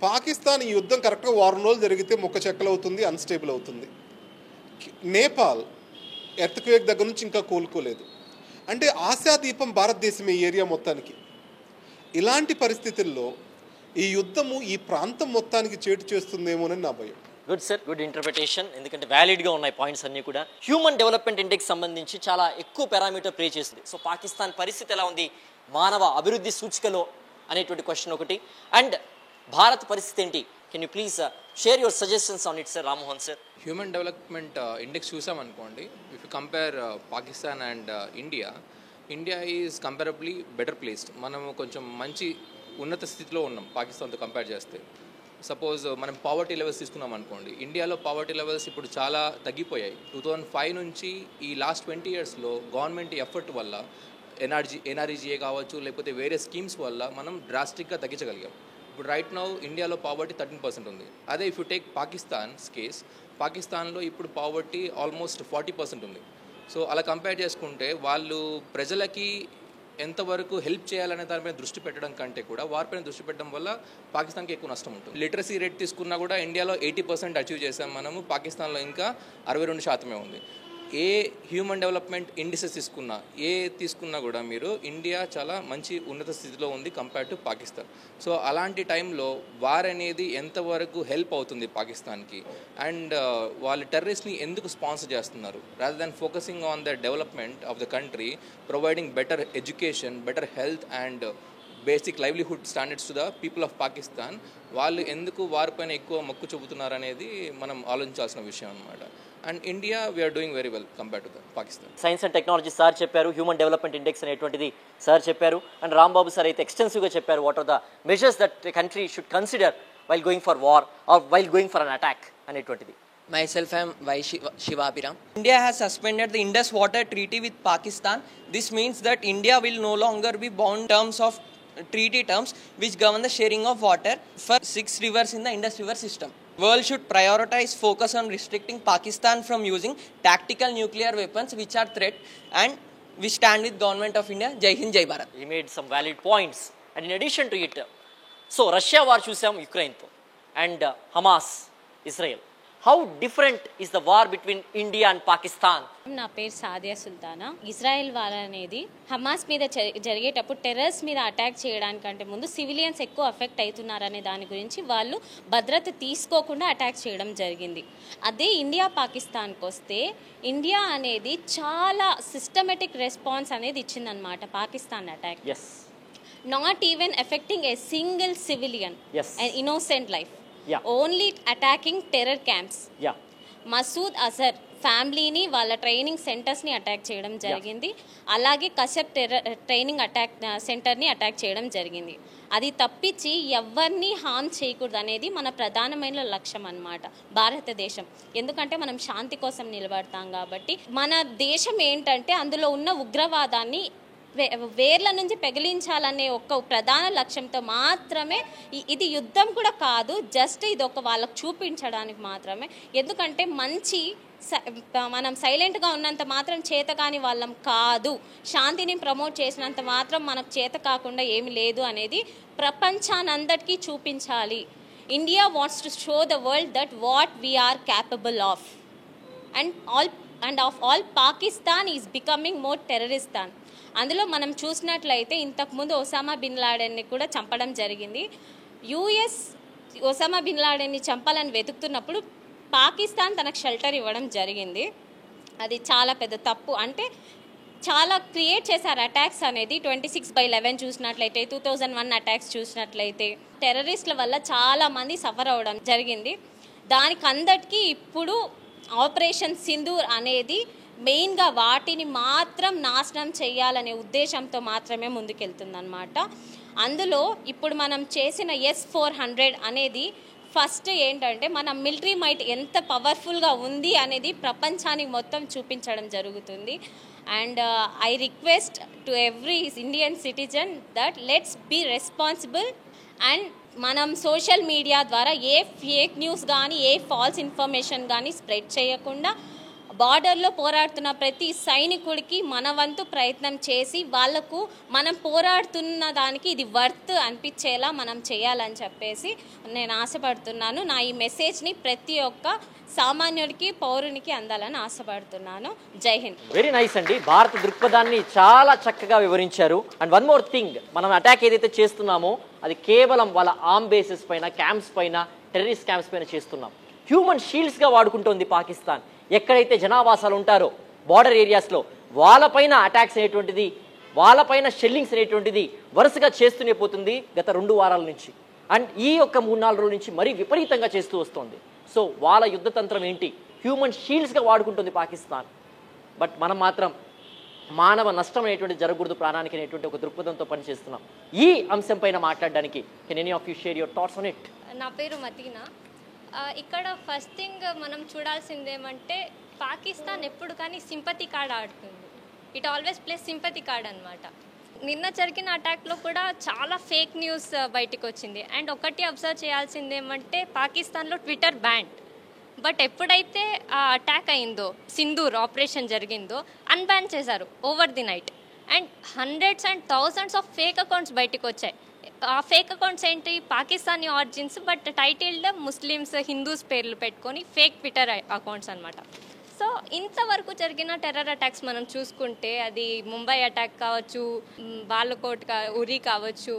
పాకిస్తాన్ ఈ యుద్ధం కరెక్ట్గా వారం రోజులు జరిగితే మొక్క చెక్కలు అవుతుంది, అన్స్టేబుల్ అవుతుంది. నేపాల్ ఎర్త్క్వేక్ దగ్గర నుంచి ఇంకా కోలుకోలేదు. అంటే ఆశాదీపం భారతదేశం ఈ ఏరియా మొత్తానికి. ఇలాంటి పరిస్థితుల్లో ఈ యుద్ధము ఈ ప్రాంతం మొత్తానికి చేటు చేస్తుందేమోనని నా భయం. Good sir, good interpretation. ఎందుకంటే వ్యాలిడ్గా ఉన్నాయి పాయింట్స్ అన్నీ కూడా. హ్యూమన్ డెవలప్మెంట్ ఇండెక్స్ సంబంధించి చాలా ఎక్కువ పారామీటర్ ప్లే చేస్తుంది. సో పాకిస్తాన్ పరిస్థితి ఎలా ఉంది మానవ అభివృద్ధి సూచికలో అనేటువంటి క్వశ్చన్ ఒకటి. అండ్ భారత్ పరిస్థితి ఏంటి? Can you please share your suggestions on it sir, Rammohan sir. Human development index చూసామనుకోండి, if you compare Pakistan and India is comparably better placed. మనము కొంచెం మంచి ఉన్నత స్థితిలో ఉన్నాం పాకిస్తాన్తో కంపేర్ చేస్తే. సపోజ్ మనం పావర్టీ లెవెల్స్ తీసుకున్నాం అనుకోండి, ఇండియాలో పావర్టీ లెవెల్స్ ఇప్పుడు చాలా తగ్గిపోయాయి. 2005 నుంచి ఈ లాస్ట్ 20 ఇయర్స్లో గవర్నమెంట్ ఎఫర్ట్ వల్ల ఎన్ఆర్ఈజీఏ కావచ్చు, లేకపోతే వేరే స్కీమ్స్ వల్ల మనం డ్రాస్టిక్గా తగ్గించగలిగాం. ఇప్పుడు రైట్ నౌ ఇండియాలో పావర్టీ 13% ఉంది. అదే if you take Pakistan's case, పాకిస్తాన్లో ఇప్పుడు పావర్టీ ఆల్మోస్ట్ 40% ఉంది. సో అలా కంపేర్ చేసుకుంటే వాళ్ళు ప్రజలకి ఎంతవరకు హెల్ప్ చేయాలనే దానిపైన దృష్టి పెట్టడం కంటే కూడా వారిపైన దృష్టి పెట్టడం వల్ల పాకిస్తాన్కి ఎక్కువ నష్టం ఉంటుంది. లిటరసీ రేట్ తీసుకున్నా కూడా ఇండియాలో 80% అచీవ్ చేసాం మనము, పాకిస్తాన్లో ఇంకా 62% ఉంది. ఏ హ్యూమన్ డెవలప్మెంట్ ఇండిసెస్ తీసుకున్నా కూడా మీరు ఇండియా చాలా మంచి ఉన్నత స్థితిలో ఉంది కంపేర్ టు పాకిస్తాన్. సో అలాంటి టైంలో వార్ అనేది ఎంతవరకు హెల్ప్ అవుతుంది పాకిస్తాన్కి, అండ్ వాళ్ళు టెర్రరిస్ట్ని ఎందుకు స్పాన్సర్ చేస్తున్నారు rather than focusing on the development of the country, providing better education, better health and basic livelihood standards to the people of Pakistan. వాళ్ళు ఎందుకు వారిపైన ఎక్కువ మొక్కు చూపుతున్నారు అనేది మనం ఆలోచించాల్సిన విషయం అనమాట. And India we are doing very well compare to the Pakistan. Science and technology sir చెప్పారు, హ్యూమన్ డెవలప్మెంట్ ఇండెక్స్ అనేటువంటిది సార్ చెప్పారు, అండ్ రాంబాబు సార్ అయితే ఎక్స్టెన్సివ్గా చెప్పారు what are the measures that the country should consider while going for war or while going for an attack అనేటువంటిది. Myself, I am Y. Shivapiram. India has suspended the Indus Water Treaty with Pakistan. This means that India will no longer be bound in terms of treaty terms which govern the sharing of water for 6 rivers in the Indus River system. World should prioritize focus on restricting Pakistan from using tactical nuclear weapons which are threat, and we stand with government of India. Jai Hind, Jai Bharat. He made some valid points, and in addition to it, so Russia war chusam Ukraine tho, and Hamas Israel. How different is the war between India and Pakistan? నా పేరు Sadia Sultana. Israel war అనేది Hamas మీద జరిగేటప్పుడు terrors మీద attack చేయడానికంటే ముందు civilians ఎక్కువ affect అవుతున్నారనే దాని గురించి వాళ్ళు భద్రత తీసుకోకుండా అటాక్ చేయడం జరిగింది. అదే ఇండియా పాకిస్తాన్కి వస్తే ఇండియా అనేది చాలా సిస్టమేటిక్ రెస్పాన్స్ అనేది ఇచ్చిందనమాట Pakistan attack. Not even affecting a single civilian, an innocent life. Only attacking terror camps. Masood Azhar ఫ్యామిలీని, వాళ్ళ ట్రైనింగ్ సెంటర్స్ని అటాక్ చేయడం జరిగింది. అలాగే కశ్యప్ ట్రైనింగ్ సెంటర్ని అటాక్ చేయడం జరిగింది. అది తప్పించి ఎవరిని హామ్ చేయకూడదు అనేది మన ప్రధానమైన లక్ష్యం అన్నమాట భారతదేశం. ఎందుకంటే మనం శాంతి కోసం నిలబడతాం కాబట్టి. మన దేశం ఏంటంటే అందులో ఉన్న ఉగ్రవాదాన్ని వేర్ల నుంచి పెగిలించాలనే ఒక ప్రధాన లక్ష్యంతో మాత్రమే. ఇది యుద్ధం కూడా కాదు, జస్ట్ ఇది ఒక వాళ్ళకు చూపించడానికి మాత్రమే. ఎందుకంటే మనం సైలెంట్గా ఉన్నంత మాత్రం చేత కాని వాళ్ళం కాదు, శాంతిని ప్రమోట్ చేసినంత మాత్రం మనకు చేత కాకుండా ఏమి లేదు అనేది ప్రపంచానందరికీ చూపించాలి. India wants to show the world that what we are capable of. And of all Pakistan is becoming more terroristan. అందులో మనం చూసినట్లయితే ఇంతకుముందు ఒసామా బిన్ లాడెన్ని కూడా చంపడం జరిగింది. యుఎస్ ఒసామా బిన్ లాడెన్ని చంపాలని వెతుకుతున్నప్పుడు పాకిస్తాన్ తనకు షెల్టర్ ఇవ్వడం జరిగింది. అది చాలా పెద్ద తప్పు. అంటే చాలా క్రియేట్ చేశారు అటాక్స్ అనేది. 26/11 చూసినట్లయితే, 2001 అటాక్స్ చూసినట్లయితే టెర్రరిస్టుల వల్ల చాలామంది సఫర్ అవ్వడం జరిగింది. దానికి అందరికీ ఇప్పుడు ఆపరేషన్ సింధూర్ అనేది మెయిన్గా వాటిని మాత్రం నాశనం చేయాలనే ఉద్దేశంతో మాత్రమే ముందుకెళ్తుందన్నమాట. అందులో ఇప్పుడు మనం చేసిన S-400 అనేది ఫస్ట్ ఏంటంటే మన మిలిటరీ మైట్ ఎంత పవర్ఫుల్గా ఉంది అనేది ప్రపంచానికి మొత్తం చూపించడం జరుగుతుంది. And I request to every Indian citizen that let's be responsible. And మనం సోషల్ మీడియా ద్వారా ఏ ఫేక్ న్యూస్ కానీ ఏ ఫాల్స్ ఇన్ఫర్మేషన్ కానీ స్ప్రెడ్ చేయకుండా బార్డర్లో పోరాడుతున్న ప్రతి సైనికుడికి మన వంతు ప్రయత్నం చేసి వాళ్లకు మనం పోరాడుతున్న దానికి ఇది వర్త్ అనిపించేలా మనం చేయాలని చెప్పేసి నేను ఆశపడుతున్నాను. నా ఈ మెసేజ్ని ప్రతి ఒక్క సామాన్యుడికి, పౌరునికి అందాలని ఆశపడుతున్నాను. జై హింద్. వెరీ నైస్ అండి. భారత దృక్పథాన్ని చాలా చక్కగా వివరించారు. అండ్ వన్ మోర్ థింగ్, మనం అటాక్ ఏదైతే చేస్తున్నామో అది కేవలం వాళ్ళ ఆర్మ్ బేసెస్ పైన, క్యాంప్స్ పైన, టెర్రరిస్ట్ క్యాంప్స్ పైన చేస్తున్నాం. హ్యూమన్ షీల్డ్స్గా వాడుకుంటోంది పాకిస్తాన్. ఎక్కడైతే జనావాసాలు ఉంటారో బార్డర్ ఏరియాస్లో వాళ్ళపైన అటాక్స్ అనేటువంటిది, వాళ్ళపైన షెల్లింగ్స్ అనేటువంటిది వరుసగా చేస్తూనే పోతుంది గత 2 వారాల నుంచి. అండ్ ఈ యొక్క 3-4 రోజుల నుంచి మరీ విపరీతంగా చేస్తూ వస్తుంది. సో వాళ్ళ యుద్ధతంత్రం ఏంటి? హ్యూమన్ షీల్డ్స్గా వాడుకుంటుంది పాకిస్తాన్. బట్ మనం మాత్రం మానవ నష్టం అనేటువంటి జరగకూడదు ప్రాణానికి అనేటువంటి ఒక దృక్పథంతో పనిచేస్తున్నాం. ఈ అంశం పైన మాట్లాడడానికి can any of you share your thoughts on it? నా పేరు మదీనా. ఇక్కడ ఫస్ట్ థింగ్ మనం చూడాల్సింది ఏమంటే పాకిస్తాన్ ఎప్పుడు కానీ సింపతి కార్డ్ ఆడుతుంది. It always place sympathy card అనమాట. నిన్న జరిగిన అటాక్లో కూడా చాలా ఫేక్ న్యూస్ బయటకు వచ్చింది. అండ్ ఒకటి అబ్జర్వ్ చేయాల్సింది ఏమంటే పాకిస్తాన్లో ట్విట్టర్ బ్యాన్. బట్ ఎప్పుడైతే ఆ అటాక్ అయిందో, సింధూర్ ఆపరేషన్ జరిగిందో, అన్బ్యాన్ చేశారు over the night. And hundreds and thousands of fake accounts బయటకు వచ్చాయి. ఆ ఫేక్ అకౌంట్స్ ఏంటి? Pakistani origins but titled Muslims, Hindus పేర్లు పెట్టుకొని ఫేక్ ట్విట్టర్ అకౌంట్స్ అనమాట. సో ఇంతవరకు జరిగిన టెర్రర్ అటాక్స్ మనం చూసుకుంటే అది ముంబై అటాక్ కావచ్చు, బాలకోట్ ఉరి కావచ్చు,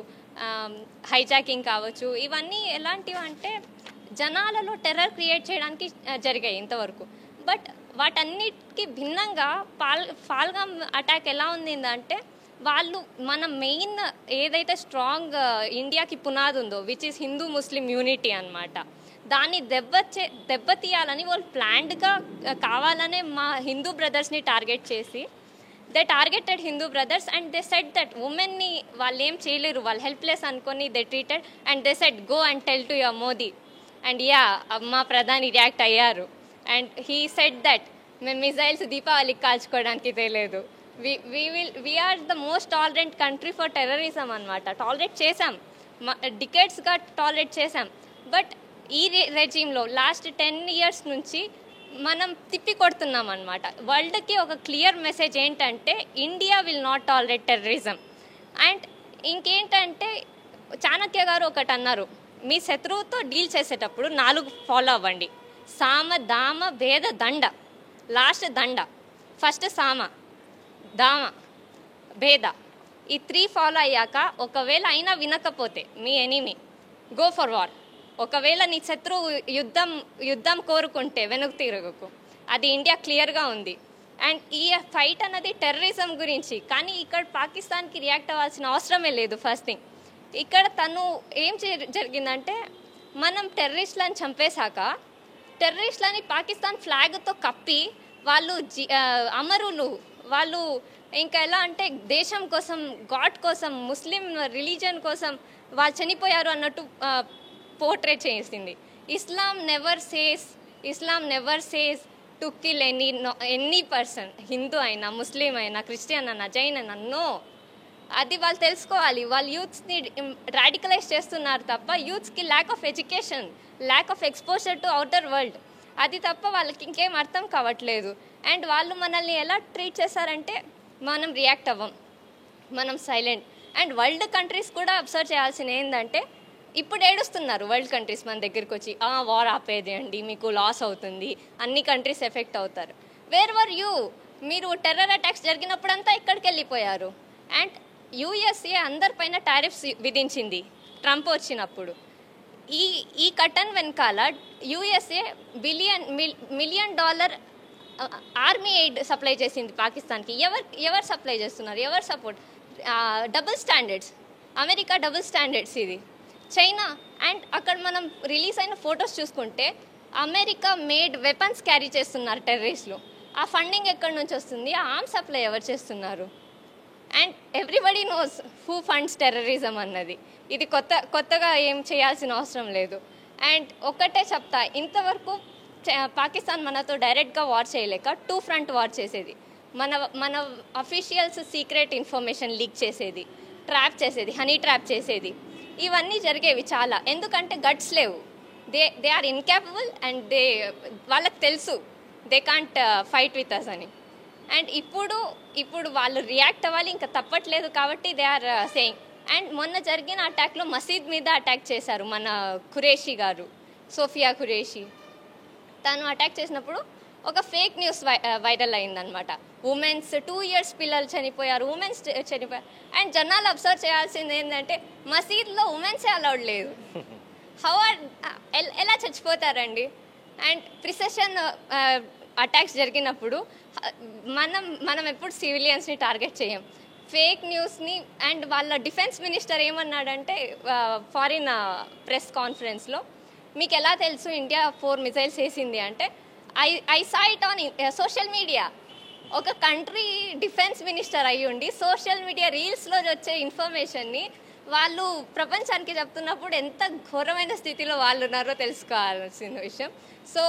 హైజాకింగ్ కావచ్చు, ఇవన్నీ ఎలాంటివి అంటే జనాలలో టెర్రర్ క్రియేట్ చేయడానికి జరిగాయి ఇంతవరకు. బట్ వాటన్నిటికీ భిన్నంగా పాల్గామ్ అటాక్ ఎలా ఉంది వాళ్ళు మన మెయిన్ ఏదైతే స్ట్రాంగ్ ఇండియాకి పునాది ఉందో which is Hindu Muslim unity అనమాట, దాన్ని దెబ్బతీయాలని వాళ్ళు ప్లాన్డ్గా కావాలనే మా హిందూ బ్రదర్స్ని టార్గెట్ చేసి they targeted Hindu brothers and they said that ఉమెన్ని వాళ్ళు ఏం చేయలేరు, వాళ్ళు హెల్ప్లెస్ అనుకొని they treated and they said go and tell to your Modi. And మా ప్రధాని రియాక్ట్ అయ్యారు అండ్ హీ సెడ్ దట్ మేము మిజైల్స్ దీపావళికి కాల్చుకోవడానికి తెలియదు. we are the most tolerant country for terrorism అనమాట. టాలరేట్ చేసాం, డికేడ్స్గా టాలరేట్ చేసాం. బట్ ఈ రెజీమ్లో లాస్ట్ 10 years నుంచి మనం తిప్పి కొడుతున్నాం అనమాట. వరల్డ్కి ఒక క్లియర్ మెసేజ్ ఏంటంటే India will not tolerate terrorism. And ఇంకేంటంటే చాణక్య గారు ఒకటి అన్నారు, మీ శత్రువుతో డీల్ చేసేటప్పుడు 4 ఫాలో అవ్వండి. సామ, దామ, భేద, దండ. లాస్ట్ దండ. ఫస్ట్ సామ, దామ, భేద, ఈ 3 ఫాలో అయ్యాక ఒకవేళ అయినా వినకపోతే మీ ఎనిమి గో ఫర్ వార్. ఒకవేళ నీ శత్రువు యుద్ధం కోరుకుంటే వెనుక తిరగకు. అది ఇండియా క్లియర్గా ఉంది. అండ్ ఈ ఫైట్ అన్నది టెర్రరిజం గురించి. కానీ ఇక్కడ పాకిస్తాన్కి రియాక్ట్ అవ్వాల్సిన అవసరమే లేదు. ఫస్ట్ థింగ్ ఇక్కడ తను ఏం జరిగిందంటే మనం టెర్రరిస్టులను చంపేశాక టెర్రరిస్టులని పాకిస్తాన్ ఫ్లాగ్తో కప్పి వాళ్ళు అమరులు, వాళ్ళు ఇంకా ఎలా అంటే దేశం కోసం, గాడ్ కోసం, ముస్లిం రిలీజన్ కోసం వాళ్ళు చనిపోయారు అన్నట్టు పోర్ట్రేట్ చేసింది. Islam never says to kill any person, Hindu అయినా, ముస్లిం అయినా, క్రిస్టియన్ అయినా, జైన్ అయినా, నో. అది వాళ్ళు తెలుసుకోవాలి. వాళ్ళు యూత్స్ని రాడికలైజ్ చేస్తున్నారు తప్ప యూత్స్కి lack of education, lack of exposure to outer world, అది తప్ప వాళ్ళకి ఇంకేం అర్థం కావట్లేదు. అండ్ వాళ్ళు మనల్ని ఎలా ట్రీట్ చేస్తారంటే మనం రియాక్ట్ అవ్వం, మనం సైలెంట్. అండ్ వరల్డ్ కంట్రీస్ కూడా అబ్జర్వ్ చేయాల్సిన ఏంటంటే ఇప్పుడు ఏడుస్తున్నారు వరల్డ్ కంట్రీస్ మన దగ్గరికి వచ్చి, వార్ ఆపేదేయండి, మీకు లాస్ అవుతుంది, అన్ని కంట్రీస్ ఎఫెక్ట్ అవుతారు. Where were you? మీరు టెర్రర్ అటాక్స్ జరిగినప్పుడంతా ఇక్కడికి వెళ్ళిపోయారు. అండ్ యూఎస్ఏ అందరిపైన టారిఫ్స్ విధించింది ట్రంప్ వచ్చినప్పుడు. ఈ కటన్ వెనకాల USA million dollar army aid supply చేసింది పాకిస్తాన్కి. ఎవరు సప్లై చేస్తున్నారు? ఎవరు support? Double standards, America double standards, ఇది చైనా. అండ్ అక్కడ మనం రిలీజ్ అయిన ఫొటోస్ చూసుకుంటే అమెరికా మేడ్ వెపన్స్ క్యారీ చేస్తున్నారు టెర్రరిస్టులు. ఆ ఫండింగ్ ఎక్కడి నుంచి వస్తుంది? ఆ ఆర్మ్ సప్లై ఎవరు చేస్తున్నారు? And everybody knows who funds terrorism అన్నది. ఇది కొత్తగా ఏం చేయాల్సిన అవసరం లేదు. అండ్ ఒక్కటే చెప్తా, ఇంతవరకు పాకిస్తాన్ మనతో డైరెక్ట్గా వార్ చేయలేక 2 ఫ్రంట్ వార్ చేసేది. మన అఫీషియల్స్ సీక్రెట్ ఇన్ఫర్మేషన్ లీక్ చేసేది, ట్రాప్ చేసేది, హనీ ట్రాప్ చేసేది, ఇవన్నీ జరిగేవి చాలా. ఎందుకంటే గట్స్ లేవు. దే ఆర్ ఇన్కేపబుల్ అండ్ వాళ్ళకి తెలుసు they can't fight with us అని. అండ్ ఇప్పుడు వాళ్ళు రియాక్ట్ అవ్వాలి, ఇంకా తప్పట్లేదు కాబట్టి దే ఆర్ సేయింగ్. అండ్ మొన్న జరిగిన అటాక్లో మసీద్ మీద అటాక్ చేశారు మన ఖురేషీ గారు, సోఫియా ఖురేషీ. తను అటాక్ చేసినప్పుడు ఒక ఫేక్ న్యూస్ వైరల్ అయిందనమాట. ఉమెన్స్ 2 years పిల్లలు చనిపోయారు, ఉమెన్స్ చనిపోయారు. అండ్ జనాలు అబ్జర్వ్ చేయాల్సింది ఏంటంటే మసీద్లో ఉమెన్సే అలౌడ్ లేదు. ఎలా చచ్చిపోతారండి? అండ్ ప్రిసెషన్ అటాక్స్ జరిగినప్పుడు మనం ఎప్పుడు సివిలియన్స్ని టార్గెట్ చేయం, ఫేక్ న్యూస్ని. అండ్ వాళ్ళ డిఫెన్స్ మినిస్టర్ ఏమన్నాడంటే ఫారిన్ ప్రెస్ కాన్ఫరెన్స్లో, మీకు ఎలా తెలుసు ఇండియా 4 missiles వేసింది అంటే, I saw it on social media. ఒక కంట్రీ డిఫెన్స్ మినిస్టర్ అయ్యుండి సోషల్ మీడియా రీల్స్లో వచ్చే ఇన్ఫర్మేషన్ని వాళ్ళు ప్రపంచానికి చెప్తున్నప్పుడు ఎంత ఘోరమైన స్థితిలో వాళ్ళు ఉన్నారో తెలుసుకోవాల్సిన విషయం. సో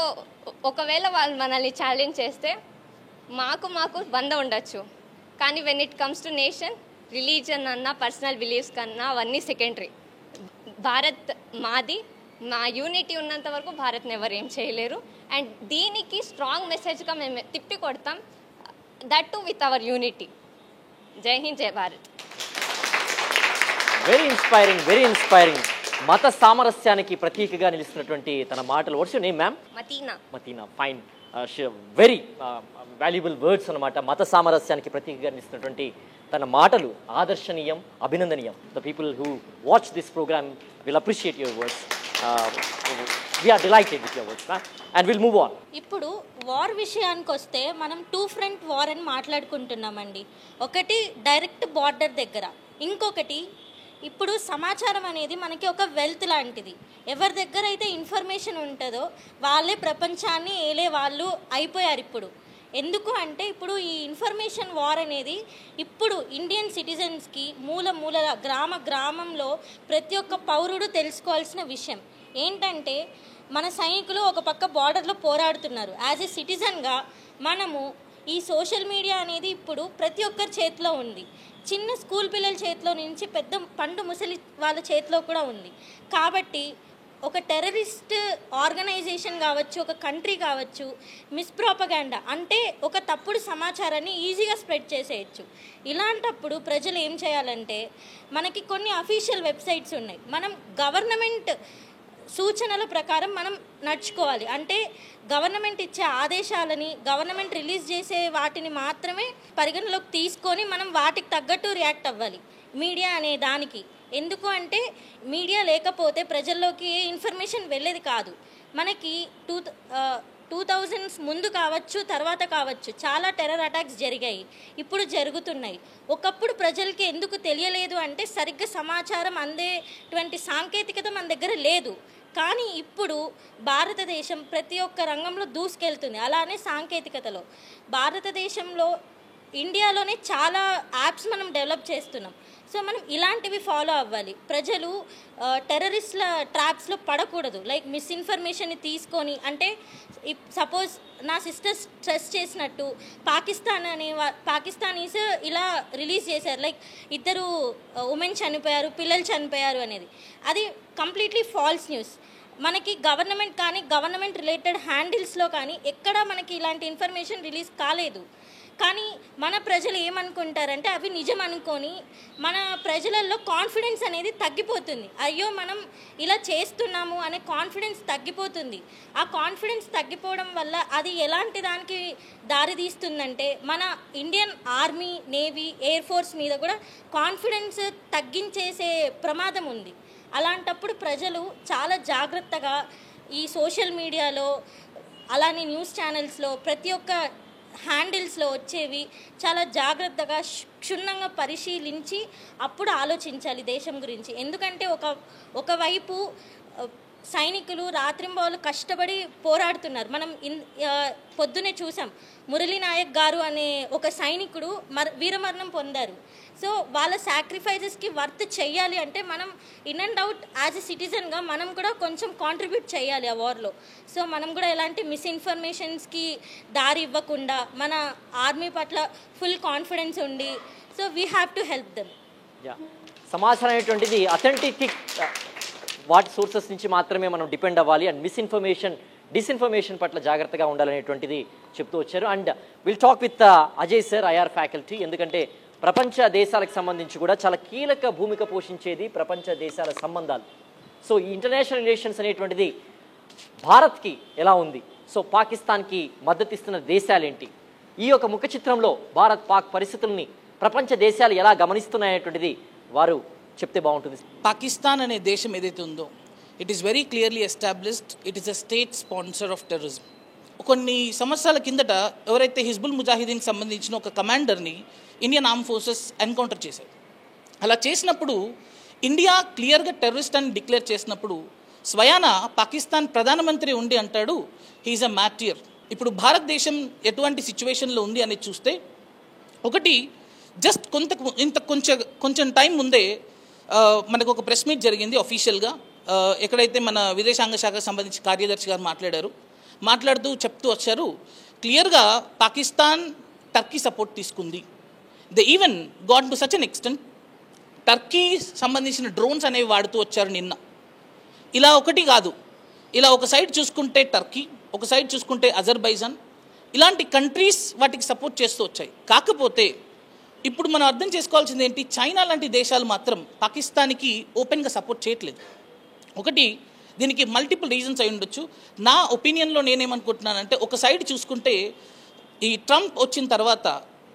ఒకవేళ వాళ్ళు మనల్ని ఛాలెంజ్ చేస్తే మాకు 100 ఉండొచ్చు, కానీ when it comes to nation, religion అన్నా, పర్సనల్ బిలీఫ్స్ కన్నా అవన్నీ సెకండరీ. భారత్ మాది, మా యూనిటీ ఉన్నంత వరకు భారత్ని ఎవరు ఏం చేయలేరు. అండ్ దీనికి స్ట్రాంగ్ మెసేజ్గా మేము తిప్పి కొడతాం, that to with our unity. జై హింద్, జై భారత్. Very inspiring. మత సామరస్యానికి ప్రతీకగా నిలుస్తున్నటువంటి తన మాటలు. What's your name ma'am? Mateena. Fine. Very valuable words అన్నమాట. మత సామరస్యానికి ప్రతీకగా నిలుస్తున్నటువంటి తన మాటలు ఆదర్శనీయం, అభినందనీయం. The people who watch this programme will appreciate your words. We are delighted with your words, and we'll move on. ఇప్పుడు వార్ విషయానికి వస్తే మనం 2 front వార్ అని మాట్లాడుకుంటున్నామండి. ఒకటి డైరెక్ట్ బార్డర్ దగ్గర, ఇంకొకటి ఇప్పుడు సమాచారం అనేది మనకి ఒక వెల్త్ లాంటిది. ఎవరి దగ్గర అయితే ఇన్ఫర్మేషన్ ఉంటుందో వాళ్ళే ప్రపంచాన్ని ఏలే వాళ్ళు అయిపోయారు ఇప్పుడు. ఎందుకు అంటే ఇప్పుడు ఈ ఇన్ఫర్మేషన్ వార్ అనేది ఇప్పుడు ఇండియన్ సిటిజన్స్కి మూల గ్రామంలో ప్రతి ఒక్క పౌరుడు తెలుసుకోవాల్సిన విషయం ఏంటంటే, మన సైనికులు ఒక పక్క బార్డర్లో పోరాడుతున్నారు. యాజ్ ఏ సిటిజన్గా మనము ఈ సోషల్ మీడియా అనేది ఇప్పుడు ప్రతి ఒక్కరి చేతిలో ఉంది. చిన్న స్కూల్ పిల్లల చేతిలో నుంచి పెద్ద పండు ముసలి వాళ్ళ చేతిలో కూడా ఉంది. కాబట్టి ఒక టెర్రరిస్ట్ ఆర్గనైజేషన్ కావచ్చు, ఒక కంట్రీ కావచ్చు, మిస్ప్రోపగాండా అంటే ఒక తప్పుడు సమాచారాన్ని ఈజీగా స్ప్రెడ్ చేసేయచ్చు. ఇలాంటప్పుడు ప్రజలు ఏం చేయాలంటే, మనకి కొన్ని అఫీషియల్ వెబ్సైట్స్ ఉన్నాయి, మనం గవర్నమెంట్ సూచనల ప్రకారం మనం నడుచుకోవాలి. అంటే గవర్నమెంట్ ఇచ్చే ఆదేశాలని, గవర్నమెంట్ రిలీజ్ చేసే వాటిని మాత్రమే పరిగణలోకి తీసుకొని మనం వాటికి తగ్గట్టు రియాక్ట్ అవ్వాలి మీడియా అనే దానికి. ఎందుకు అంటే మీడియా లేకపోతే ప్రజల్లోకి ఏ ఇన్ఫర్మేషన్ వెళ్ళేది కాదు. మనకి 2000s ముందు కావచ్చు, తర్వాత కావచ్చు, చాలా టెర్రర్ అటాక్స్ జరిగాయి, ఇప్పుడు జరుగుతున్నాయి. ఒకప్పుడు ప్రజలకి ఎందుకు తెలియలేదు అంటే సరిగ్గా సమాచారం అందేటువంటి సాంకేతికత మన దగ్గర లేదు. కానీ ఇప్పుడు భారతదేశం ప్రతి ఒక్క రంగంలో దూసుకెళ్తుంది. అలానే సాంకేతికతలో భారతదేశంలో ఇండియాలోనే చాలా యాప్స్ మనం డెవలప్ చేస్తున్నాం. సో మనం ఇలాంటివి ఫాలో అవ్వాలి. ప్రజలు టెర్రరిస్ట్ల ట్రాప్స్లో పడకూడదు. లైక్ మిస్ఇన్ఫర్మేషన్ని తీసుకొని, అంటే సపోజ్ నా సిస్టర్ స్ట్రెస్ చేసినట్టు పాకిస్తానీస్ ఇలా రిలీజ్ చేశారు, లైక్ 2 ఉమెన్ చనిపోయారు, పిల్లలు చనిపోయారు అనేది. అది కంప్లీట్లీ ఫాల్స్ న్యూస్. మనకి గవర్నమెంట్ రిలేటెడ్ హ్యాండిల్స్లో కానీ ఎక్కడ మనకి ఇలాంటి ఇన్ఫర్మేషన్ రిలీజ్ కాలేదు. కానీ మన ప్రజలు ఏమనుకుంటారంటే అవి నిజం అనుకొని మన ప్రజలలో కాన్ఫిడెన్స్ అనేది తగ్గిపోతుంది. అయ్యో మనం ఇలా చేస్తున్నాము అనే కాన్ఫిడెన్స్ తగ్గిపోతుంది. ఆ కాన్ఫిడెన్స్ తగ్గిపోవడం వల్ల అది ఎలాంటి దానికి దారితీస్తుందంటే మన Indian army, navy, air force మీద కూడా కాన్ఫిడెన్స్ తగ్గించేసే ప్రమాదం ఉంది. అలాంటప్పుడు ప్రజలు చాలా జాగ్రత్తగా ఈ సోషల్ మీడియాలో, అలానే న్యూస్ ఛానల్స్లో, ప్రతి ఒక్క హ్యాండిల్స్లో వచ్చేవి చాలా జాగ్రత్తగా క్షుణ్ణంగా పరిశీలించి అప్పుడు ఆలోచించాలి దేశం గురించి. ఎందుకంటే ఒకవైపు సైనికులు రాత్రింబవళ్ళు కష్టపడి పోరాడుతున్నారు. మనం పొద్దునే చూసాం, మురళీ నాయక్ గారు అనే ఒక సైనికుడు వీరమరణం పొందారు. సో వాళ్ళ సాక్రిఫైజెస్కి వర్త్ చెయ్యాలి అంటే మనం in and out as a సిటిజన్గా మనం కూడా కొంచెం కాంట్రిబ్యూట్ చేయాలి ఆ వార్లో. సో మనం కూడా ఎలాంటి మిస్ఇన్ఫర్మేషన్స్కి దారి ఇవ్వకుండా మన ఆర్మీ పట్ల ఫుల్ కాన్ఫిడెన్స్ ఉండి, so we have to help them. సమాచారం అనేటువంటిది అథెంటిక్ వాటి సోర్సెస్ నుంచి మాత్రమే మనం డిపెండ్ అవ్వాలి అండ్ డిస్ఇన్ఫర్మేషన్ పట్ల జాగ్రత్తగా ఉండాలనేటువంటిది చెప్తూ వచ్చారు. And will talk with Ajay sir, IR faculty. ఎందుకంటే ప్రపంచ దేశాలకు సంబంధించి కూడా చాలా కీలక భూమిక పోషించేది ప్రపంచ దేశాల సంబంధాలు. సో ఈ ఇంటర్నేషనల్ రిలేషన్స్ అనేటువంటిది భారత్కి ఎలా ఉంది, సో పాకిస్తాన్కి మద్దతు ఇస్తున్న దేశాలేంటి, ఈ యొక్క ముఖ చిత్రంలో భారత్ పాక్ పరిస్థితుల్ని ప్రపంచ దేశాలు ఎలా గమనిస్తున్నాయనేటువంటిది వారు చెప్తే బాగుంటుంది. పాకిస్తాన్ అనే దేశం ఏదైతే ఉందో, it is very clearly established, it is a state sponsor of terrorism. కొన్ని సంవత్సరాల కిందట ఎవరైతే హిజ్బుల్ ముజాహిదీన్కి సంబంధించిన ఒక కమాండర్ని ఇండియన్ ఆర్మ్ ఫోర్సెస్ ఎన్కౌంటర్ చేశారు. అలా చేసినప్పుడు ఇండియా క్లియర్గా టెర్రరిస్ట్ అని డిక్లేర్ చేసినప్పుడు స్వయాన పాకిస్తాన్ ప్రధానమంత్రి ఉండి అంటాడు హీఈస్ అ మ్యాటియర్. ఇప్పుడు భారతదేశం ఎటువంటి సిచ్యువేషన్లో ఉంది అనేది చూస్తే, ఒకటి జస్ట్ కొంచెం టైం ముందే మనకు ఒక ప్రెస్ మీట్ జరిగింది అఫీషియల్గా, ఎక్కడైతే మన విదేశాంగ శాఖకు సంబంధించి కార్యదర్శి గారు మాట్లాడుతూ చెప్తూ వచ్చారు, క్లియర్గా పాకిస్తాన్ టర్కీ సపోర్ట్ తీసుకుంది. They even got to such an extent Turkey సంబంధించిన డ్రోన్స్ అనేవి వాడుతూ వచ్చారు నిన్న. ఇలా ఒకటి కాదు, ఇలా ఒక సైడ్ చూసుకుంటే టర్కీ, ఒక సైడ్ చూసుకుంటే అజర్బైజాన్, ఇలాంటి కంట్రీస్ వాటికి సపోర్ట్ చేస్తూ వచ్చాయి. కాకపోతే ఇప్పుడు మనం అర్థం చేసుకోవాల్సింది ఏంటి, చైనా లాంటి దేశాలు మాత్రం పాకిస్తాన్కి ఓపెన్గా సపోర్ట్ చేయట్లేదు. ఒకటి, దీనికి మల్టిపుల్ రీజన్స్ అయి ఉండొచ్చు. నా ఒపీనియన్లో నేనేమనుకుంటున్నానంటే, ఒక సైడ్ చూసుకుంటే ఈ ట్రంప్ వచ్చిన తర్వాత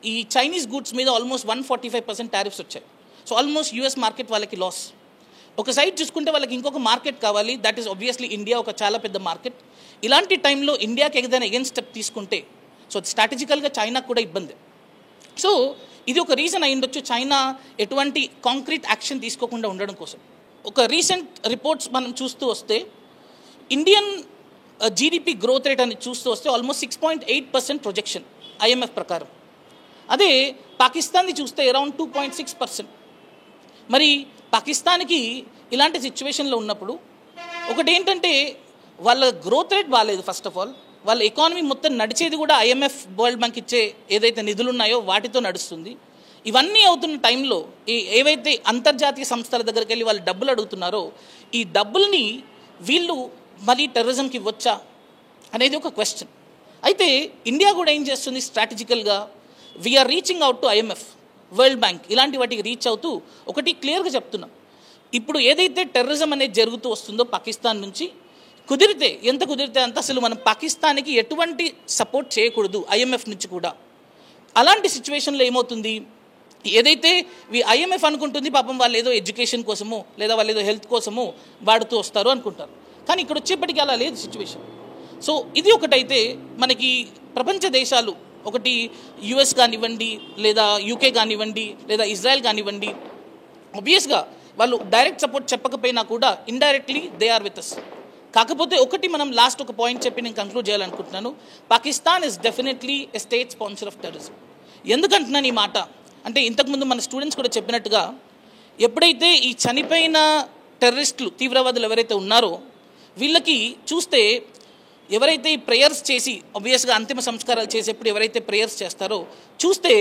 ఈ చైనీస్ గూడ్స్ మీద ఆల్మోస్ట్ 145% టారిఫ్స్ వచ్చాయి. సో ఆల్మోస్ట్ యూఎస్ మార్కెట్ వాళ్ళకి లాస్. ఒక సైడ్ చూసుకుంటే వాళ్ళకి ఇంకొక మార్కెట్ కావాలి, దట్ ఈస్ ఆబ్వియస్లీ ఇండియా, ఒక చాలా పెద్ద మార్కెట్. ఇలాంటి టైంలో ఇండియాకి ఏదైనా ఎగెన్ స్టెప్ తీసుకుంటే సో స్ట్రాటజికల్గా చైనాకు కూడా ఇబ్బంది. సో ఇది ఒక రీజన్ అయి ఉండొచ్చు చైనా ఎటువంటి కాంక్రీట్ యాక్షన్ తీసుకోకుండా ఉండడం కోసం. ఒక రీసెంట్ రిపోర్ట్స్ మనం చూస్తూ వస్తే ఇండియన్ జీడిపి గ్రోత్ రేట్ అని చూస్తూ వస్తే ఆల్మోస్ట్ 6.8% ప్రొజెక్షన్ ఐఎంఎఫ్ ప్రకారం. అదే పాకిస్తాన్ది చూస్తే అరౌండ్ 2.6%. మరి పాకిస్తాన్కి ఇలాంటి సిచ్యువేషన్లో ఉన్నప్పుడు ఒకటి ఏంటంటే వాళ్ళ గ్రోత్ రేట్ బాగాలేదు. ఫస్ట్ ఆఫ్ ఆల్ వాళ్ళ ఎకానమీ మొత్తం నడిచేది కూడా ఐఎంఎఫ్, వరల్డ్ బ్యాంక్ ఇచ్చే ఏదైతే నిధులు ఉన్నాయో వాటితో నడుస్తుంది. ఇవన్నీ అవుతున్న టైంలో ఏవైతే అంతర్జాతీయ సంస్థల దగ్గరికి వెళ్ళి వాళ్ళు డబ్బులు అడుగుతున్నారో, ఈ డబ్బుల్ని వీళ్ళు మళ్ళీ టెర్రరిజంకి ఇవ్వచ్చా అనేది ఒక క్వశ్చన్. అయితే ఇండియా కూడా ఏం చేస్తుంది, స్ట్రాటజికల్గా we are reaching out to IMF, world bank, ఇలాంటి వాటికి రీచ్ అవుతూ ఒకటి క్లియర్గా చెప్తున్నాం, ఇప్పుడు ఏదైతే టెర్రరిజం అనేది జరుగుతూ వస్తుందో పాకిస్తాన్ నుంచి, కుదిరితే ఎంత కుదిరితే అంత అసలు మనం పాకిస్తాన్కి ఎటువంటి సపోర్ట్ చేయకూడదు ఐఎంఎఫ్ నుంచి కూడా. అలాంటి సిచ్యువేషన్లో ఏమవుతుంది, ఏదైతే ఐఎంఎఫ్ అనుకుంటుంది పాపం వాళ్ళు ఏదో ఎడ్యుకేషన్ కోసము లేదా వాళ్ళు ఏదో హెల్త్ కోసము వాడుతూ వస్తారు అనుకుంటారు, కానీ ఇక్కడ వచ్చేప్పటికీ అలా లేదు సిచ్యువేషన్. సో ఇది ఒకటైతే మనకి ప్రపంచ దేశాలు, ఒకటి యుఎస్ కానివ్వండి, లేదా యూకే కానివ్వండి, లేదా ఇజ్రాయెల్ కానివ్వండి, ఆబ్వియస్గా వాళ్ళు డైరెక్ట్ సపోర్ట్ చెప్పకపోయినా కూడా indirectly they are with us. కాకపోతే ఒకటి మనం లాస్ట్ ఒక పాయింట్ చెప్పి నేను కంక్లూడ్ చేయాలనుకుంటున్నాను. Pakistan is definitely a state sponsor of terrorism. ఎందుకంటున్నాను ఈ మాట అంటే, ఇంతకుముందు మన స్టూడెంట్స్ కూడా చెప్పినట్టుగా, ఎప్పుడైతే ఈ చనిపోయిన టెర్రరిస్టులు, తీవ్రవాదులు ఎవరైతే ఉన్నారో వీళ్ళకి చూస్తే, ఎవరైతే ఈ ప్రేయర్స్ చేసి ఆబ్వియస్గా అంతిమ సంస్కారాలు చేసేప్పుడు ఎవరైతే ప్రేయర్స్ చేస్తారో చూస్తే,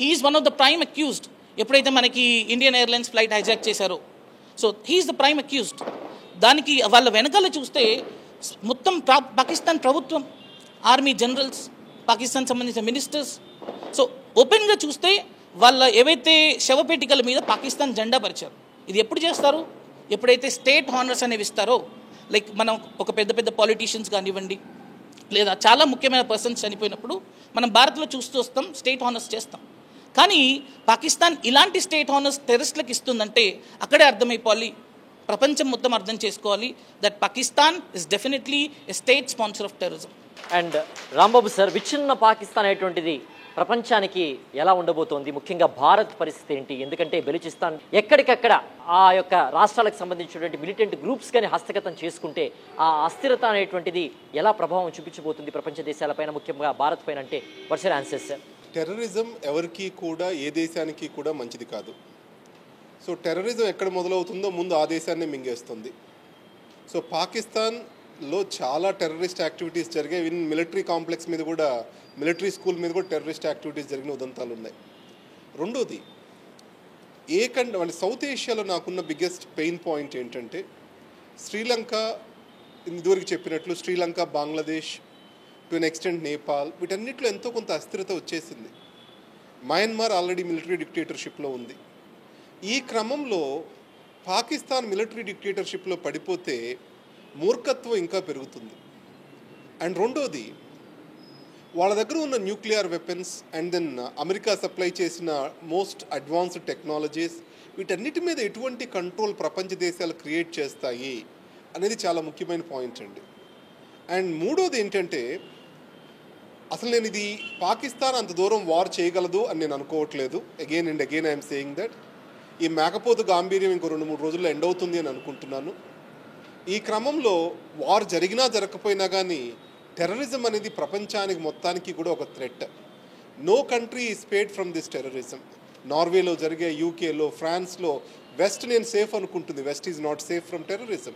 he's one of the prime accused. ఎప్పుడైతే మనకి ఇండియన్ ఎయిర్లైన్స్ ఫ్లైట్ హైజాక్ చేశారో, so he's the prime accused. దానికి వాళ్ళ వెనకాల చూస్తే మొత్తం పాకిస్తాన్ ప్రభుత్వం, ఆర్మీ జనరల్స్, పాకిస్తాన్ సంబంధించిన మినిస్టర్స్. సో ఓపెన్గా చూస్తే వాళ్ళ ఏవైతే శవపేటికల మీద పాకిస్తాన్ జెండా పరిచారు. ఇది ఎప్పుడు చేస్తారు? ఎప్పుడైతే స్టేట్ హానర్స్ అనేవి ఇస్తారో, లైక్ మనం ఒక పెద్ద పెద్ద పాలిటీషియన్స్ కానివ్వండి, లేదా చాలా ముఖ్యమైన పర్సన్స్ చనిపోయినప్పుడు మనం భారత్లో చూస్తూ వస్తాం, స్టేట్ హానర్స్ చేస్తాం. కానీ పాకిస్తాన్ ఇలాంటి స్టేట్ హానర్స్ టెర్రరిస్టులకు ఇస్తుందంటే అక్కడే అర్థమైపోవాలి, ప్రపంచం మొత్తం అర్థం చేసుకోవాలి, that Pakistan is definitely a state sponsor of terrorism. And Rambabu sir, విచ్ఛిన్న పాకిస్తాన్ అనేటువంటిది ప్రపంచానికి ఎలా ఉండబోతోంది? ముఖ్యంగా భారత్ పరిస్థితి ఏంటి? ఎందుకంటే బెలూచిస్తాన్ ఎక్కడికక్కడ ఆ యొక్క రాష్ట్రాలకు సంబంధించినటువంటి మిలిటెంట్ గ్రూప్స్ కానీ హస్తగతం చేసుకుంటే ఆ అస్థిరత అనేటువంటిది ఎలా ప్రభావం చూపించబోతుంది ప్రపంచ దేశాలపైన, ముఖ్యంగా భారత్ పైన? అంటే what's your answer sir? Terrorism ఎవరికి కూడా, ఏ దేశానికి కూడా మంచిది కాదు. సో టెర్రరిజం ఎక్కడ మొదలవుతుందో ముందు ఆ దేశాన్ని మింగేస్తుంది. సో పాకిస్తాన్లో చాలా టెర్రరిస్ట్ యాక్టివిటీస్ జరిగాయి. ఇన్ మిలిటరీ కాంప్లెక్స్ మీద కూడా, మిలిటరీ స్కూల్ మీద కూడా టెర్రరిస్ట్ యాక్టివిటీస్ జరిగిన ఉదంతాలు ఉన్నాయి. రెండోది, అంటే సౌత్ ఏషియాలో నాకున్న బిగ్గెస్ట్ పెయిన్ పాయింట్ ఏంటంటే, శ్రీలంక, ఇదివరకు చెప్పినట్లు Sri Lanka, Bangladesh, to an extent Nepal, వీటన్నిటిలో ఎంతో కొంత అస్థిరత వచ్చేసింది. మయన్మార్ ఆల్రెడీ మిలిటరీ డిక్టేటర్షిప్లో ఉంది. ఈ క్రమంలో పాకిస్తాన్ మిలిటరీ డిక్టేటర్షిప్లో పడిపోతే మూర్ఖత్వం ఇంకా పెరుగుతుంది. అండ్ రెండోది, వాళ్ళ దగ్గర ఉన్న nuclear weapons and then America supply చేసిన మోస్ట్ అడ్వాన్స్డ్ టెక్నాలజీస్, వీటన్నిటి మీద ఎటువంటి కంట్రోల్ ప్రపంచ దేశాలు క్రియేట్ చేస్తాయి అనేది చాలా ముఖ్యమైన పాయింట్ అండి. అండ్ మూడోది ఏంటంటే, అసలు నేను ఇది పాకిస్తాన్ అంత దూరం వార్ చేయగలదు అని నేను అనుకోవట్లేదు. Again and again I'm saying that ఈ మేకపోతు గాంభీర్యం ఇంకో 2-3 రోజుల్లో ఎండ్ అవుతుంది అని అనుకుంటున్నాను. ఈ క్రమంలో వార్ జరిగినా జరగకపోయినా కానీ టెర్రరిజం అనేది ప్రపంచానికి మొత్తానికి కూడా ఒక threat. No country is spared from this terrorism. నార్వేలో జరిగే, యూకేలో, ఫ్రాన్స్లో వెస్ట్ నేను సేఫ్ అనుకుంటుంది, west is not safe from terrorism.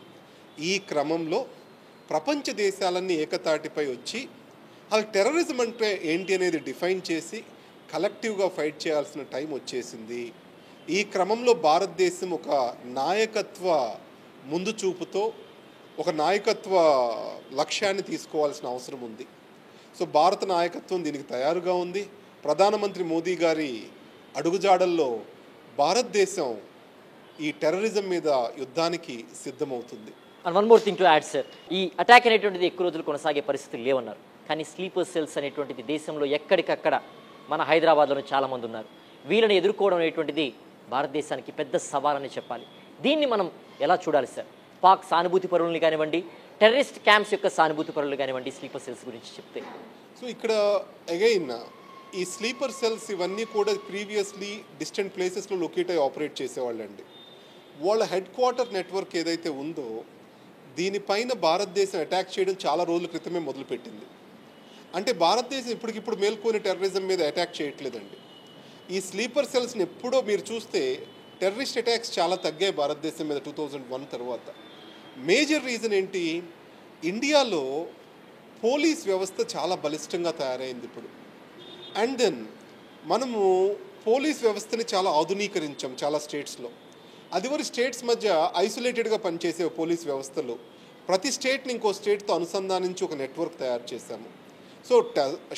ఈ క్రమంలో ప్రపంచ దేశాలన్నీ ఏకతాటిపై వచ్చి అసలు టెర్రరిజం అంటే ఏంటి అనేది డిఫైన్ చేసి కలెక్టివ్గా ఫైట్ చేయాల్సిన టైం వచ్చేసింది. ఈ క్రమంలో భారతదేశం ఒక నాయకత్వ ముందు చూపుతో ఒక నాయకత్వ లక్ష్యాన్ని తీసుకోవాల్సిన అవసరం ఉంది. సో భారత నాయకత్వం దీనికి తయారుగా ఉంది. ప్రధానమంత్రి మోదీ గారి అడుగుజాడల్లో భారతదేశం ఈ టెర్రరిజం మీద యుద్ధానికి సిద్ధమవుతుంది. And one more thing to add sir, ఈ అటాక్ అనేటువంటిది ఎక్కువ రోజులు కొనసాగే పరిస్థితులు లేవన్నారు, కానీ స్లీపర్ సెల్స్ అనేటువంటిది దేశంలో ఎక్కడికక్కడ, మన హైదరాబాద్లోనే చాలామంది ఉన్నారు. వీళ్ళని ఎదుర్కోవడం అనేటువంటిది భారతదేశానికి పెద్ద సవాలని చెప్పాలి. దీన్ని మనం ఎలా చూడాలి సార్? పాక్ సానుభూతి పరువుల్ని కానివ్వండి, టెర్రరిస్ట్ క్యాంప్స్ యొక్క సానుభూతి పరువులు కానివ్వండి, స్లీపర్ సెల్స్ గురించి చెప్తే. సో ఇక్కడ అగైన్ ఈ స్లీపర్ సెల్స్ ఇవన్నీ కూడా ప్రీవియస్లీ డిస్టెంట్ ప్లేసెస్లో లొకేట్ అయ్యి ఆపరేట్ చేసేవాళ్ళండి. వాళ్ళ హెడ్ క్వార్టర్ నెట్వర్క్ ఏదైతే ఉందో దీనిపైన భారతదేశం అటాక్ చేయడం చాలా రోజుల క్రితమే మొదలుపెట్టింది. అంటే భారతదేశం ఇప్పటికిప్పుడు మేల్కొని టెర్రరిజం మీద అటాక్ చేయట్లేదండి. ఈ స్లీపర్ సెల్స్ని ఎప్పుడో మీరు చూస్తే టెర్రరిస్ట్ అటాక్స్ చాలా తగ్గాయి భారతదేశం మీద 2001 తర్వాత. మేజర్ రీజన్ ఏంటి? ఇండియాలో పోలీస్ వ్యవస్థ చాలా బలిష్టంగా తయారైంది ఇప్పుడు. అండ్ దెన్ మనము పోలీస్ వ్యవస్థని చాలా ఆధునీకరించాం చాలా స్టేట్స్లో. అదివరకు స్టేట్స్ మధ్య ఐసోలేటెడ్గా పనిచేసే పోలీస్ వ్యవస్థలు ప్రతి స్టేట్ని ఇంకో స్టేట్తో అనుసంధానించి ఒక నెట్వర్క్ తయారు చేశాము. సో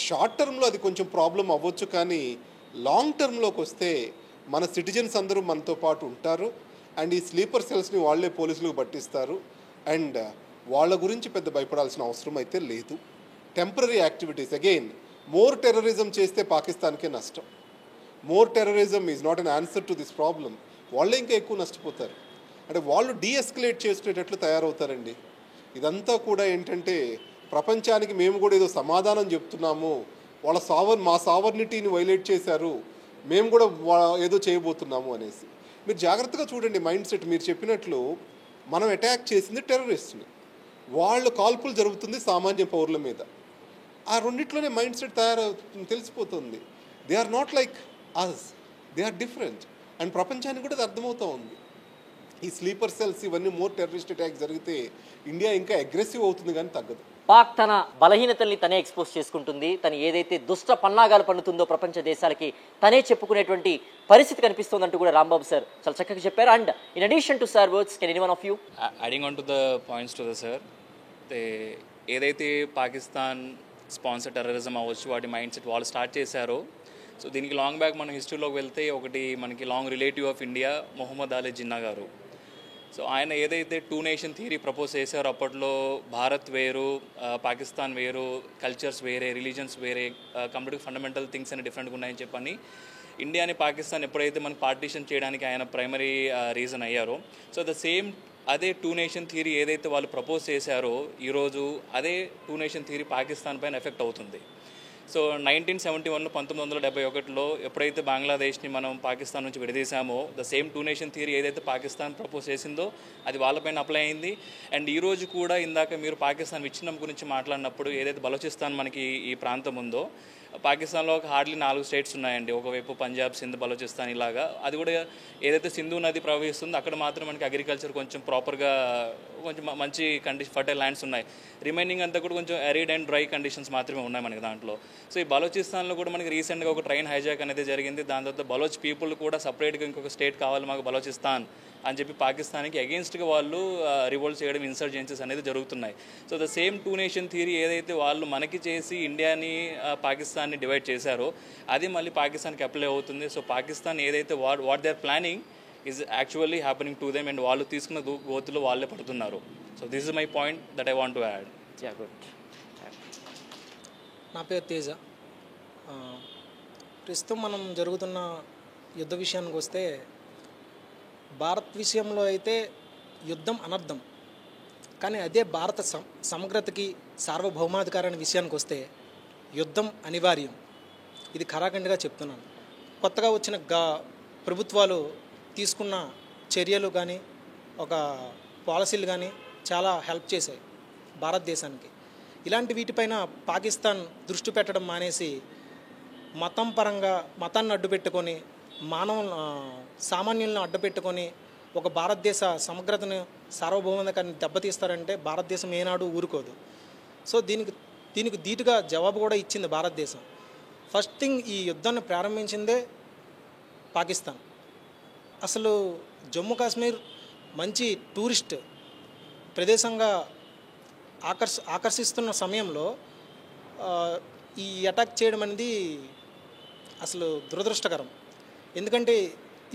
షార్ట్ టర్మ్లో అది కొంచెం ప్రాబ్లం అవ్వచ్చు, కానీ లాంగ్ టర్మ్లోకి వస్తే మన సిటిజన్స్ అందరూ మనతో పాటు ఉంటారు. అండ్ ఈ స్లీపర్ సెల్స్ని వాళ్ళే పోలీసులకు పట్టిస్తారు. అండ్ వాళ్ళ గురించి పెద్ద భయపడాల్సిన అవసరం అయితే లేదు. Temporary activities, again more terrorism చేస్తే పాకిస్తాన్కే నష్టం. More terrorism is not an answer to this problem. వాళ్ళే ఇంకా ఎక్కువ నష్టపోతారు. అంటే వాళ్ళు డీఎస్కలేట్ చేసుకునేటట్లు తయారవుతారండి. ఇదంతా కూడా ఏంటంటే ప్రపంచానికి మేము కూడా ఏదో సమాధానం చెప్తున్నాము, వాళ్ళ మా సావర్నిటీని వైలేట్ చేశారు, మేము కూడా ఏదో చేయబోతున్నాము అనేసి. మీరు జాగ్రత్తగా చూడండి మైండ్ సెట్. మీరు చెప్పినట్లు మనం అటాక్ చేసింది టెర్రరిస్ట్ని. వాళ్ళు కాల్పులు జరుగుతుంది సామాన్య పౌరుల మీద. ఆ రెండిట్లోనే మైండ్ సెట్ తయారవుతుంది, తెలిసిపోతుంది. They are not like us, they are different. And ప్రపంచానికి కూడా అది అర్థమవుతూ ఉంది. ఈ స్లీపర్ సెల్స్ ఇవన్నీ మోర్ టెర్రరిస్ట్ అటాక్ జరిగితే ఇండియా ఇంకా అగ్రెసివ్ అవుతుంది కానీ తగ్గదు. పాక్ తన బలహీనతల్ని తనే ఎక్స్పోజ్ చేసుకుంటుంది. తను ఏదైతే దుష్ట పన్నాగాలు పన్నుతుందో ప్రపంచ దేశాలకి తనే చెప్పుకునేటువంటి పరిస్థితి కనిపిస్తుందంటూ కూడా రాంబాబు సార్ చాలా చక్కగా చెప్పారు. And in addition to sir words, can anyone of you adding on to the points to the sir, ఏదైతే పాకిస్తాన్ స్పాన్సర్ టెర్రరిజం అవ్వచ్చు వాటి మైండ్ సెట్ వాళ్ళు స్టార్ట్ చేశారో, సో దీనికి లాంగ్ బ్యాక్ మనం హిస్టరీలోకి వెళ్తే ఒకటి మనకి long relative of India Mohammad Ali Jinnah గారు. సో ఆయన ఏదైతే 2 నేషన్ థియరీ ప్రపోజ్ చేశారో అప్పట్లో భారత్ వేరు, పాకిస్తాన్ వేరు, కల్చర్స్ వేరే, రిలీజన్స్ వేరే, కంప్లీట్ ఫండమెంటల్ థింగ్స్ అని డిఫరెంట్గా ఉన్నాయని చెప్పని ఇండియాని పాకిస్తాన్ ఎప్పుడైతే మనకు పార్టీషన్ చేయడానికి ఆయన ప్రైమరీ రీజన్ అయ్యారో, సో అదే 2 నేషన్ థియరీ ఏదైతే వాళ్ళు ప్రపోజ్ చేశారో ఈరోజు అదే 2 నేషన్ థియరీ పాకిస్తాన్ పైన ఎఫెక్ట్ అవుతుంది. సో 1971 1971లో ఎప్పుడైతే బంగ్లాదేశ్ని మనం పాకిస్తాన్ నుంచి విడదీశామో, ద సేమ్ 2 నేషన్ థియరీ ఏదైతే పాకిస్తాన్ ప్రపోజ్ చేసిందో అది వాళ్ళపైన అప్లై అయింది. అండ్ ఈరోజు కూడా ఇందాక మీరు పాకిస్తాన్ విచ్ఛిన్నం గురించి మాట్లాడినప్పుడు ఏదైతే బలోచిస్తాన్ మనకి ఈ ప్రాంతం ఉందో, పాకిస్తాన్లో హార్డ్లీ 4 స్టేట్స్ ఉన్నాయండి. ఒకవైపు పంజాబ్, సింధ్, బలోచిస్తాన్ ఇలాగా. అది కూడా ఏదైతే సింధు నది ప్రవహిస్తుందో అక్కడ మాత్రం మనకి అగ్రికల్చర్ కొంచెం ప్రాపర్గా కొంచెం మంచి ఫర్టైల్ ల్యాండ్స్ ఉన్నాయి. రిమైనింగ్ అంతా కూడా కొంచెం ఎరిడ్ అండ్ డ్రై కండిషన్స్ మాత్రమే ఉన్నాయి మనకి దాంట్లో. సో ఈ బలోచిస్తాన్లో కూడా మనకి రీసెంట్గా ఒక ట్రైన్ హైజాక్ అనేది జరిగింది. దాని తర్వాత బలోచ్ పీపుల్ కూడా సపరేట్గా ఇంకొక స్టేట్ కావాలి మాకు బలోచిస్తాన్ అని చెప్పి పాకిస్తాన్కి అగెయిన్స్ట్గా వాళ్ళు రివోల్ట్ చేయడం, ఇన్సర్జెన్సీస్ అనేది జరుగుతున్నాయి. So the same 2 nation theory ఏదైతే వాళ్ళు మనకి చేసి ఇండియాని పాకిస్తాన్ని డివైడ్ చేశారో అది మళ్ళీ పాకిస్తాన్కి అప్లై అవుతుంది. సో పాకిస్తాన్ ఏదైతే what they are planning is actually happening to them and వాళ్ళు తీసుకున్న గోతులో వాళ్ళే పడుతున్నారు. So this is my point that I want to add. నా పేరు తేజ. ప్రస్తుతం మనం జరుగుతున్న యుద్ధ విషయానికి వస్తే భారత్ విషయంలో అయితే యుద్ధం అనర్థం, కానీ అదే భారత సమగ్రతకి సార్వభౌమాధికారాన్ని విషయానికి వస్తే యుద్ధం అనివార్యం. ఇది ఖరాఖండిగా చెప్తున్నాను. కొత్తగా వచ్చిన ప్రభుత్వాలు తీసుకున్న చర్యలు కానీ ఒక పాలసీలు కానీ చాలా హెల్ప్ చేశాయి భారతదేశానికి. ఇలాంటి వీటిపైన పాకిస్తాన్ దృష్టి పెట్టడం మానేసి మతం పరంగా మతాన్ని అడ్డుపెట్టుకొని సామాన్యులను అడ్డుపెట్టుకొని ఒక భారతదేశ సమగ్రతను సార్వభౌమాధికారాన్ని దెబ్బతీస్తారంటే భారతదేశం ఏనాడు ఊరుకోదు. సో దీనికి ధీటుగా జవాబు కూడా ఇచ్చింది భారతదేశం. ఫస్ట్ థింగ్ ఈ యుద్ధాన్ని ప్రారంభించిందే పాకిస్తాన్. అసలు జమ్మూ కాశ్మీర్ మంచి టూరిస్ట్ ప్రదేశంగా ఆకర్షిస్తున్న సమయంలో ఈ అటాక్ చేయడం అనేది అసలు దురదృష్టకరం. ఎందుకంటే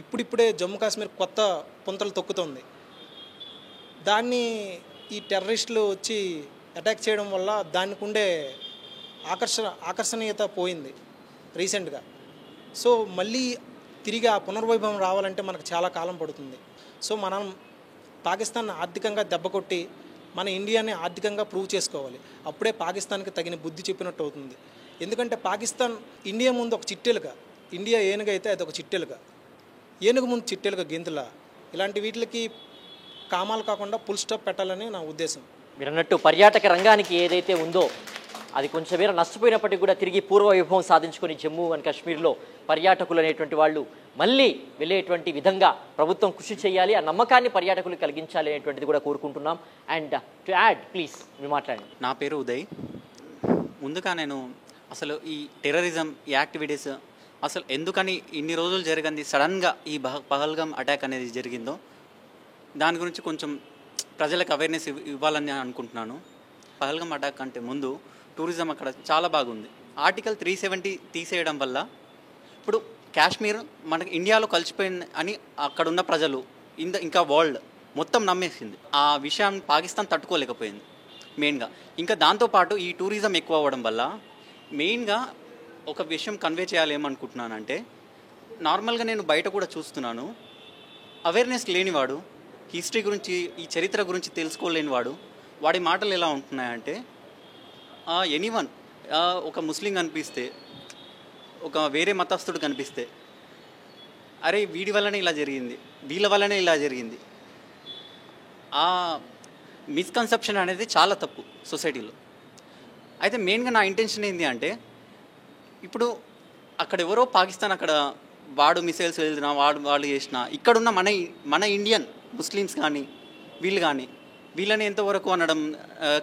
ఇప్పుడిప్పుడే జమ్మూ కాశ్మీర్ కొత్త పుంతలు తొక్కుతోంది. దాన్ని ఈ టెర్రరిస్టులు వచ్చి అటాక్ చేయడం వల్ల దానికి ఉండే ఆకర్షణీయత పోయింది రీసెంట్గా. సో మళ్ళీ తిరిగి ఆ పునర్వైభవం రావాలంటే మనకు చాలా కాలం పడుతుంది. సో మనం పాకిస్తాన్ ఆర్థికంగా దెబ్బకొట్టి మన ఇండియాని ఆర్థికంగా ప్రూవ్ చేసుకోవాలి. అప్పుడే పాకిస్తాన్కి తగిన బుద్ధి చెప్పినట్టు అవుతుంది. ఎందుకంటే పాకిస్తాన్ ఇండియా ముందు ఒక చిట్టెలుగా, ఇండియా ఏనుగు అయితే అది ఒక చిట్టెలుగా, ఏనుగు ముందు చిట్టెలుగా గెంతులా. ఇలాంటి వీటికి కామాలు కాకుండా ఫుల్ స్టాప్ పెట్టాలని నా ఉద్దేశం. మీరు అన్నట్టు పర్యాటక రంగానికి ఏదైతే ఉందో అది కొంచెం మేర నష్టపోయినప్పటికీ కూడా తిరిగి పూర్వ వైభవం సాధించుకొని జమ్మూ అండ్ కాశ్మీర్లో పర్యాటకులు అనేటువంటి వాళ్ళు మళ్ళీ వెళ్ళేటువంటి విధంగా ప్రభుత్వం కృషి చేయాలి. ఆ నమ్మకాన్ని పర్యాటకులు కలిగించాలి అనేటువంటిది కూడా కోరుకుంటున్నాం. అండ్ టు యాడ్ ప్లీజ్ మీరు మాట్లాడండి. నా పేరు ఉదయ్. ముందుగా నేను అసలు ఈ టెర్రరిజం ఈ యాక్టివిటీస్ అసలు ఎందుకని ఇన్ని రోజులు జరిగింది, సడన్గా ఈ పహల్గామ్ అటాక్ అనేది జరిగిందో దాని గురించి కొంచెం ప్రజలకు అవేర్నెస్ ఇవ్వాలని అనుకుంటున్నాను. పహల్గామ్ అటాక్ అంటే ముందు టూరిజం అక్కడ చాలా బాగుంది. ఆర్టికల్ 370 తీసేయడం వల్ల ఇప్పుడు కాశ్మీర్ మనకి ఇండియాలో కలిసిపోయింది అని అక్కడున్న ప్రజలు ఇంకా వరల్డ్ మొత్తం నమ్మేసింది. ఆ విషయాన్ని పాకిస్తాన్ తట్టుకోలేకపోయింది మెయిన్గా. ఇంకా దాంతోపాటు ఈ టూరిజం ఎక్కువ అవ్వడం వల్ల మెయిన్గా ఒక విషయం కన్వే చేయాలి ఏమనుకుంటున్నానంటే, నార్మల్గా నేను బయట కూడా చూస్తున్నాను, అవేర్నెస్ లేనివాడు, హిస్టరీ గురించి ఈ చరిత్ర గురించి తెలుసుకోలేనివాడు వాడి మాటలు ఎలా ఉంటున్నాయంటే, ఎనీవన్ ఒక ముస్లిం కనిపిస్తే, ఒక వేరే మతస్థుడు కనిపిస్తే, అరే వీడి వల్లనే ఇలా జరిగింది, వీళ్ళ వల్లనే ఇలా జరిగింది, మిస్కన్సెప్షన్ అనేది చాలా తప్పు సొసైటీలో. అయితే మెయిన్గా నా ఇంటెన్షన్ ఏంటి అంటే, ఇప్పుడు అక్కడ ఎవరో పాకిస్తాన్ అక్కడ వాడు మిసైల్స్ వెళ్ళినా వాళ్ళు చేసినా ఇక్కడున్న మన ఇండియన్ ముస్లిమ్స్ కానీ వీళ్ళని ఎంతవరకు అనడం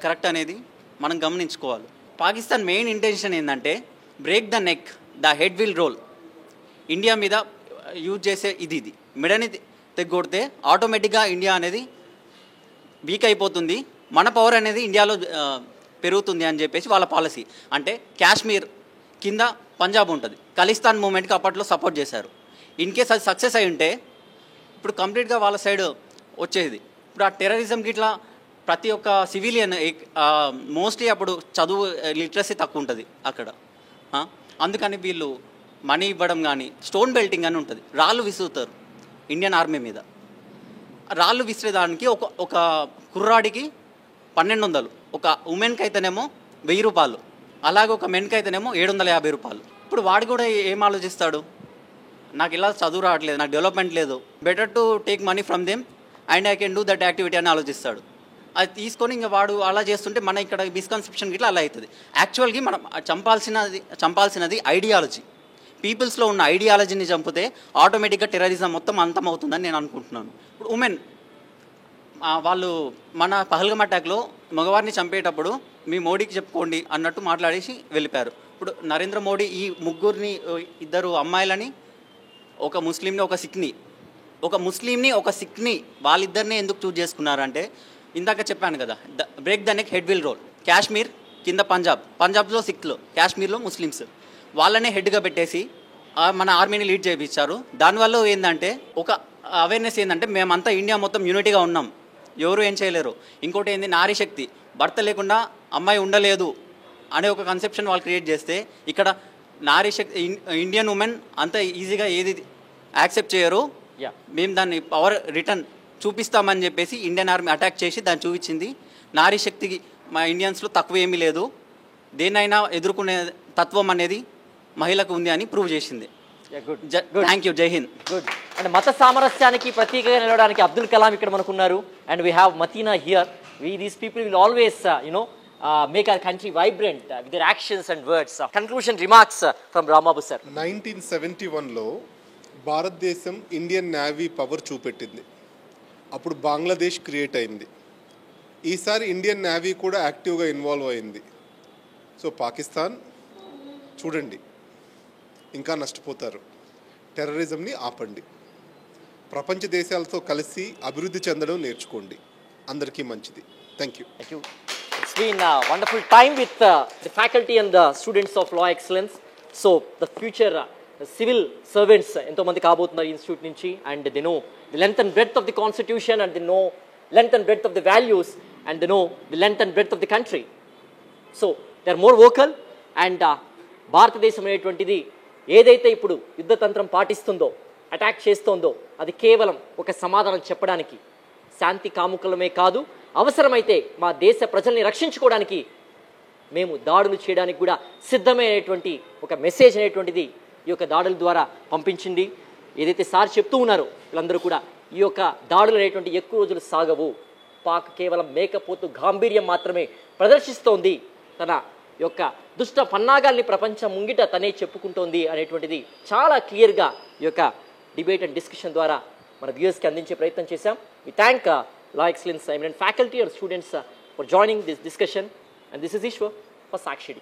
కరెక్ట్ అనేది మనం గమనించుకోవాలి. పాకిస్తాన్ మెయిన్ ఇంటెన్షన్ ఏంటంటే break the neck, the head will roll. India మీద యూజ్ చేసే ఇది మెడని తెగ్గొడితే ఆటోమేటిక్గా ఇండియా అనేది వీక్ అయిపోతుంది, మన పవర్ అనేది ఇండియాలో పెరుగుతుంది అని చెప్పేసి వాళ్ళ పాలసీ. అంటే కాశ్మీర్ కింద పంజాబ్ ఉంటుంది, ఖలిస్తాన్ మూమెంట్కి అప్పట్లో సపోర్ట్ చేశారు. ఇన్ కేస్ అది సక్సెస్ అయి ఉంటే ఇప్పుడు కంప్లీట్గా వాళ్ళ సైడ్ వచ్చేది. ఇప్పుడు ఆ టెర్రరిజంకి ఇట్లా ప్రతి ఒక్క సివిలియన్ మోస్ట్లీ అప్పుడు చదువు లిటరసీ తక్కువ ఉంటుంది అక్కడ. అందుకని వీళ్ళు మనీ ఇవ్వడం కానీ, స్టోన్ బెల్టింగ్ అని ఉంటుంది, రాళ్ళు విసురుతారు ఇండియన్ ఆర్మీ మీద. రాళ్ళు విసిరేదానికి ఒక కుర్రాడికి 1200, ఒక ఉమెన్కి అయితేనేమో 1000 రూపాయలు, అలాగే ఒక మెన్కి అయితేనేమో 750 రూపాయలు. ఇప్పుడు వాడు కూడా ఏం ఆలోచిస్తాడు, నాకు ఇలా చదువు రావట్లేదు, నాకు డెవలప్మెంట్ లేదు, better to take money from them and I can do that activity అని ఆలోచిస్తాడు. అది తీసుకొని ఇంకా వాడు అలా చేస్తుంటే మన ఇక్కడ మిస్కన్సెప్షన్ గిట్లా అలా అవుతుంది. యాక్చువల్గా మనం చంపాల్సినది ఐడియాలజీ. పీపుల్స్లో ఉన్న ఐడియాలజీని చంపితే ఆటోమేటిక్గా టెర్రరిజం మొత్తం అంతమవుతుందని నేను అనుకుంటున్నాను. ఇప్పుడు ఉమెన్ వాళ్ళు మన పహల్గం అటాక్లో మగవారిని చంపేటప్పుడు మీ మోడీకి చెప్పుకోండి అన్నట్టు మాట్లాడేసి వెళ్ళిపోయారు. ఇప్పుడు నరేంద్ర మోడీ ఈ ముగ్గురిని, 2 అమ్మాయిలని, ఒక ముస్లింని ఒక సిక్ని వాళ్ళిద్దరిని ఎందుకు చూజ్ చేసుకున్నారంటే ఇందాక చెప్పాను కదా, break the neck head will roll. Kashmir కింద పంజాబ్లో సిఖ్లు, కాశ్మీర్లో ముస్లిమ్స్, వాళ్ళనే హెడ్గా పెట్టేసి మన ఆర్మీని లీడ్ చేయించారు. దానివల్ల ఏంటంటే ఒక అవేర్నెస్ ఏంటంటే మేమంతా ఇండియా మొత్తం యూనిటీగా ఉన్నాం, ఎవరు ఏం చేయలేరు. ఇంకోటి ఏంది, నారీ శక్తి, భర్త లేకుండా అమ్మాయి ఉండలేదు అనే ఒక కన్సెప్షన్ వాళ్ళు క్రియేట్ చేస్తే ఇక్కడ నారీ శక్తి, ఇండియన్ ఉమెన్ అంత ఈజీగా ఏది యాక్సెప్ట్ చేయరు. మేము దాన్ని పవర్ రిటర్న్ చూపిస్తామని చెప్పేసి ఇండియన్ ఆర్మీ అటాక్ చేసి దాన్ని చూపించింది. నారీ శక్తికి మా ఇండియన్స్లో తక్కువ ఏమీ లేదు, దేన్నైనా ఎదుర్కొనే తత్వం అనేది మహిళకు ఉంది అని ప్రూవ్ చేసింది. థ్యాంక్ యూ, జై హింద్. గుడ్. అండ్ మత సామరస్యానికి ప్రతీకగా నిలవడానికి అబ్దుల్ కలాం ఇక్కడ మనకున్నారు. And we have Mateena here. These people will always make our country vibrant with their actions and words. Conclusion remarks from Ramabu sir. 1971లో భారతదేశం ఇండియన్ నేవీ పవర్ చూపెట్టింది. అప్పుడు బంగ్లాదేశ్ క్రియేట్ అయింది. ఈసారి ఇండియన్ నేవీ కూడా యాక్టివ్గా ఇన్వాల్వ్ అయింది. సో పాకిస్తాన్ చూడండి, ఇంకా నష్టపోతారు. టెర్రరిజంని ఆపండి, ప్రపంచ దేశాలతో కలిసి అభివృద్ధి చెందడం నేర్చుకోండి. అందరికీ మంచిది. Thank you. It's been a wonderful time with the faculty and the students of Law Excellence. So the future civil servants ento mandi kaabothunaru institute nunchi, and they know the length and breadth of the constitution, and they know length and breadth of the values, and they know the length and breadth of the country. So they are more vocal, and భారతదేశం అనేటువంటిది ఏదైతే ఇప్పుడు యుద్ధ తంత్రం పాటిస్తుందో, attack చేస్తుందో, అది కేవలం ఒక సమాధానం చెప్పడానికి, శాంతి కాముకులమే కాదు, అవసరమైతే మా దేశ ప్రజల్ని రక్షించుకోవడానికి మేము దాడులు చేయడానికి కూడా సిద్ధమైనటువంటి ఒక మెసేజ్ అనేటువంటిది ఈ యొక్క దాడుల ద్వారా పంపించింది. ఏదైతే సార్ చెప్తూ ఉన్నారో వీళ్ళందరూ కూడా ఈ యొక్క దాడులు అనేటువంటి ఎక్కువ రోజులు సాగవు. పాక్ కేవలం మేకపోతు గాంభీర్యం మాత్రమే ప్రదర్శిస్తోంది, తన యొక్క దుష్ట పన్నాగాల్ని ప్రపంచం ముంగిట తనే చెప్పుకుంటోంది అనేటువంటిది చాలా క్లియర్గా ఈ యొక్క డిబేట్ అండ్ డిస్కషన్ ద్వారా మన వ్యూయర్స్కి అందించే ప్రయత్నం చేశాం. We thank Law Excellence eminent faculty and students for joining this discussion, and this is Ishwar for Sakshi.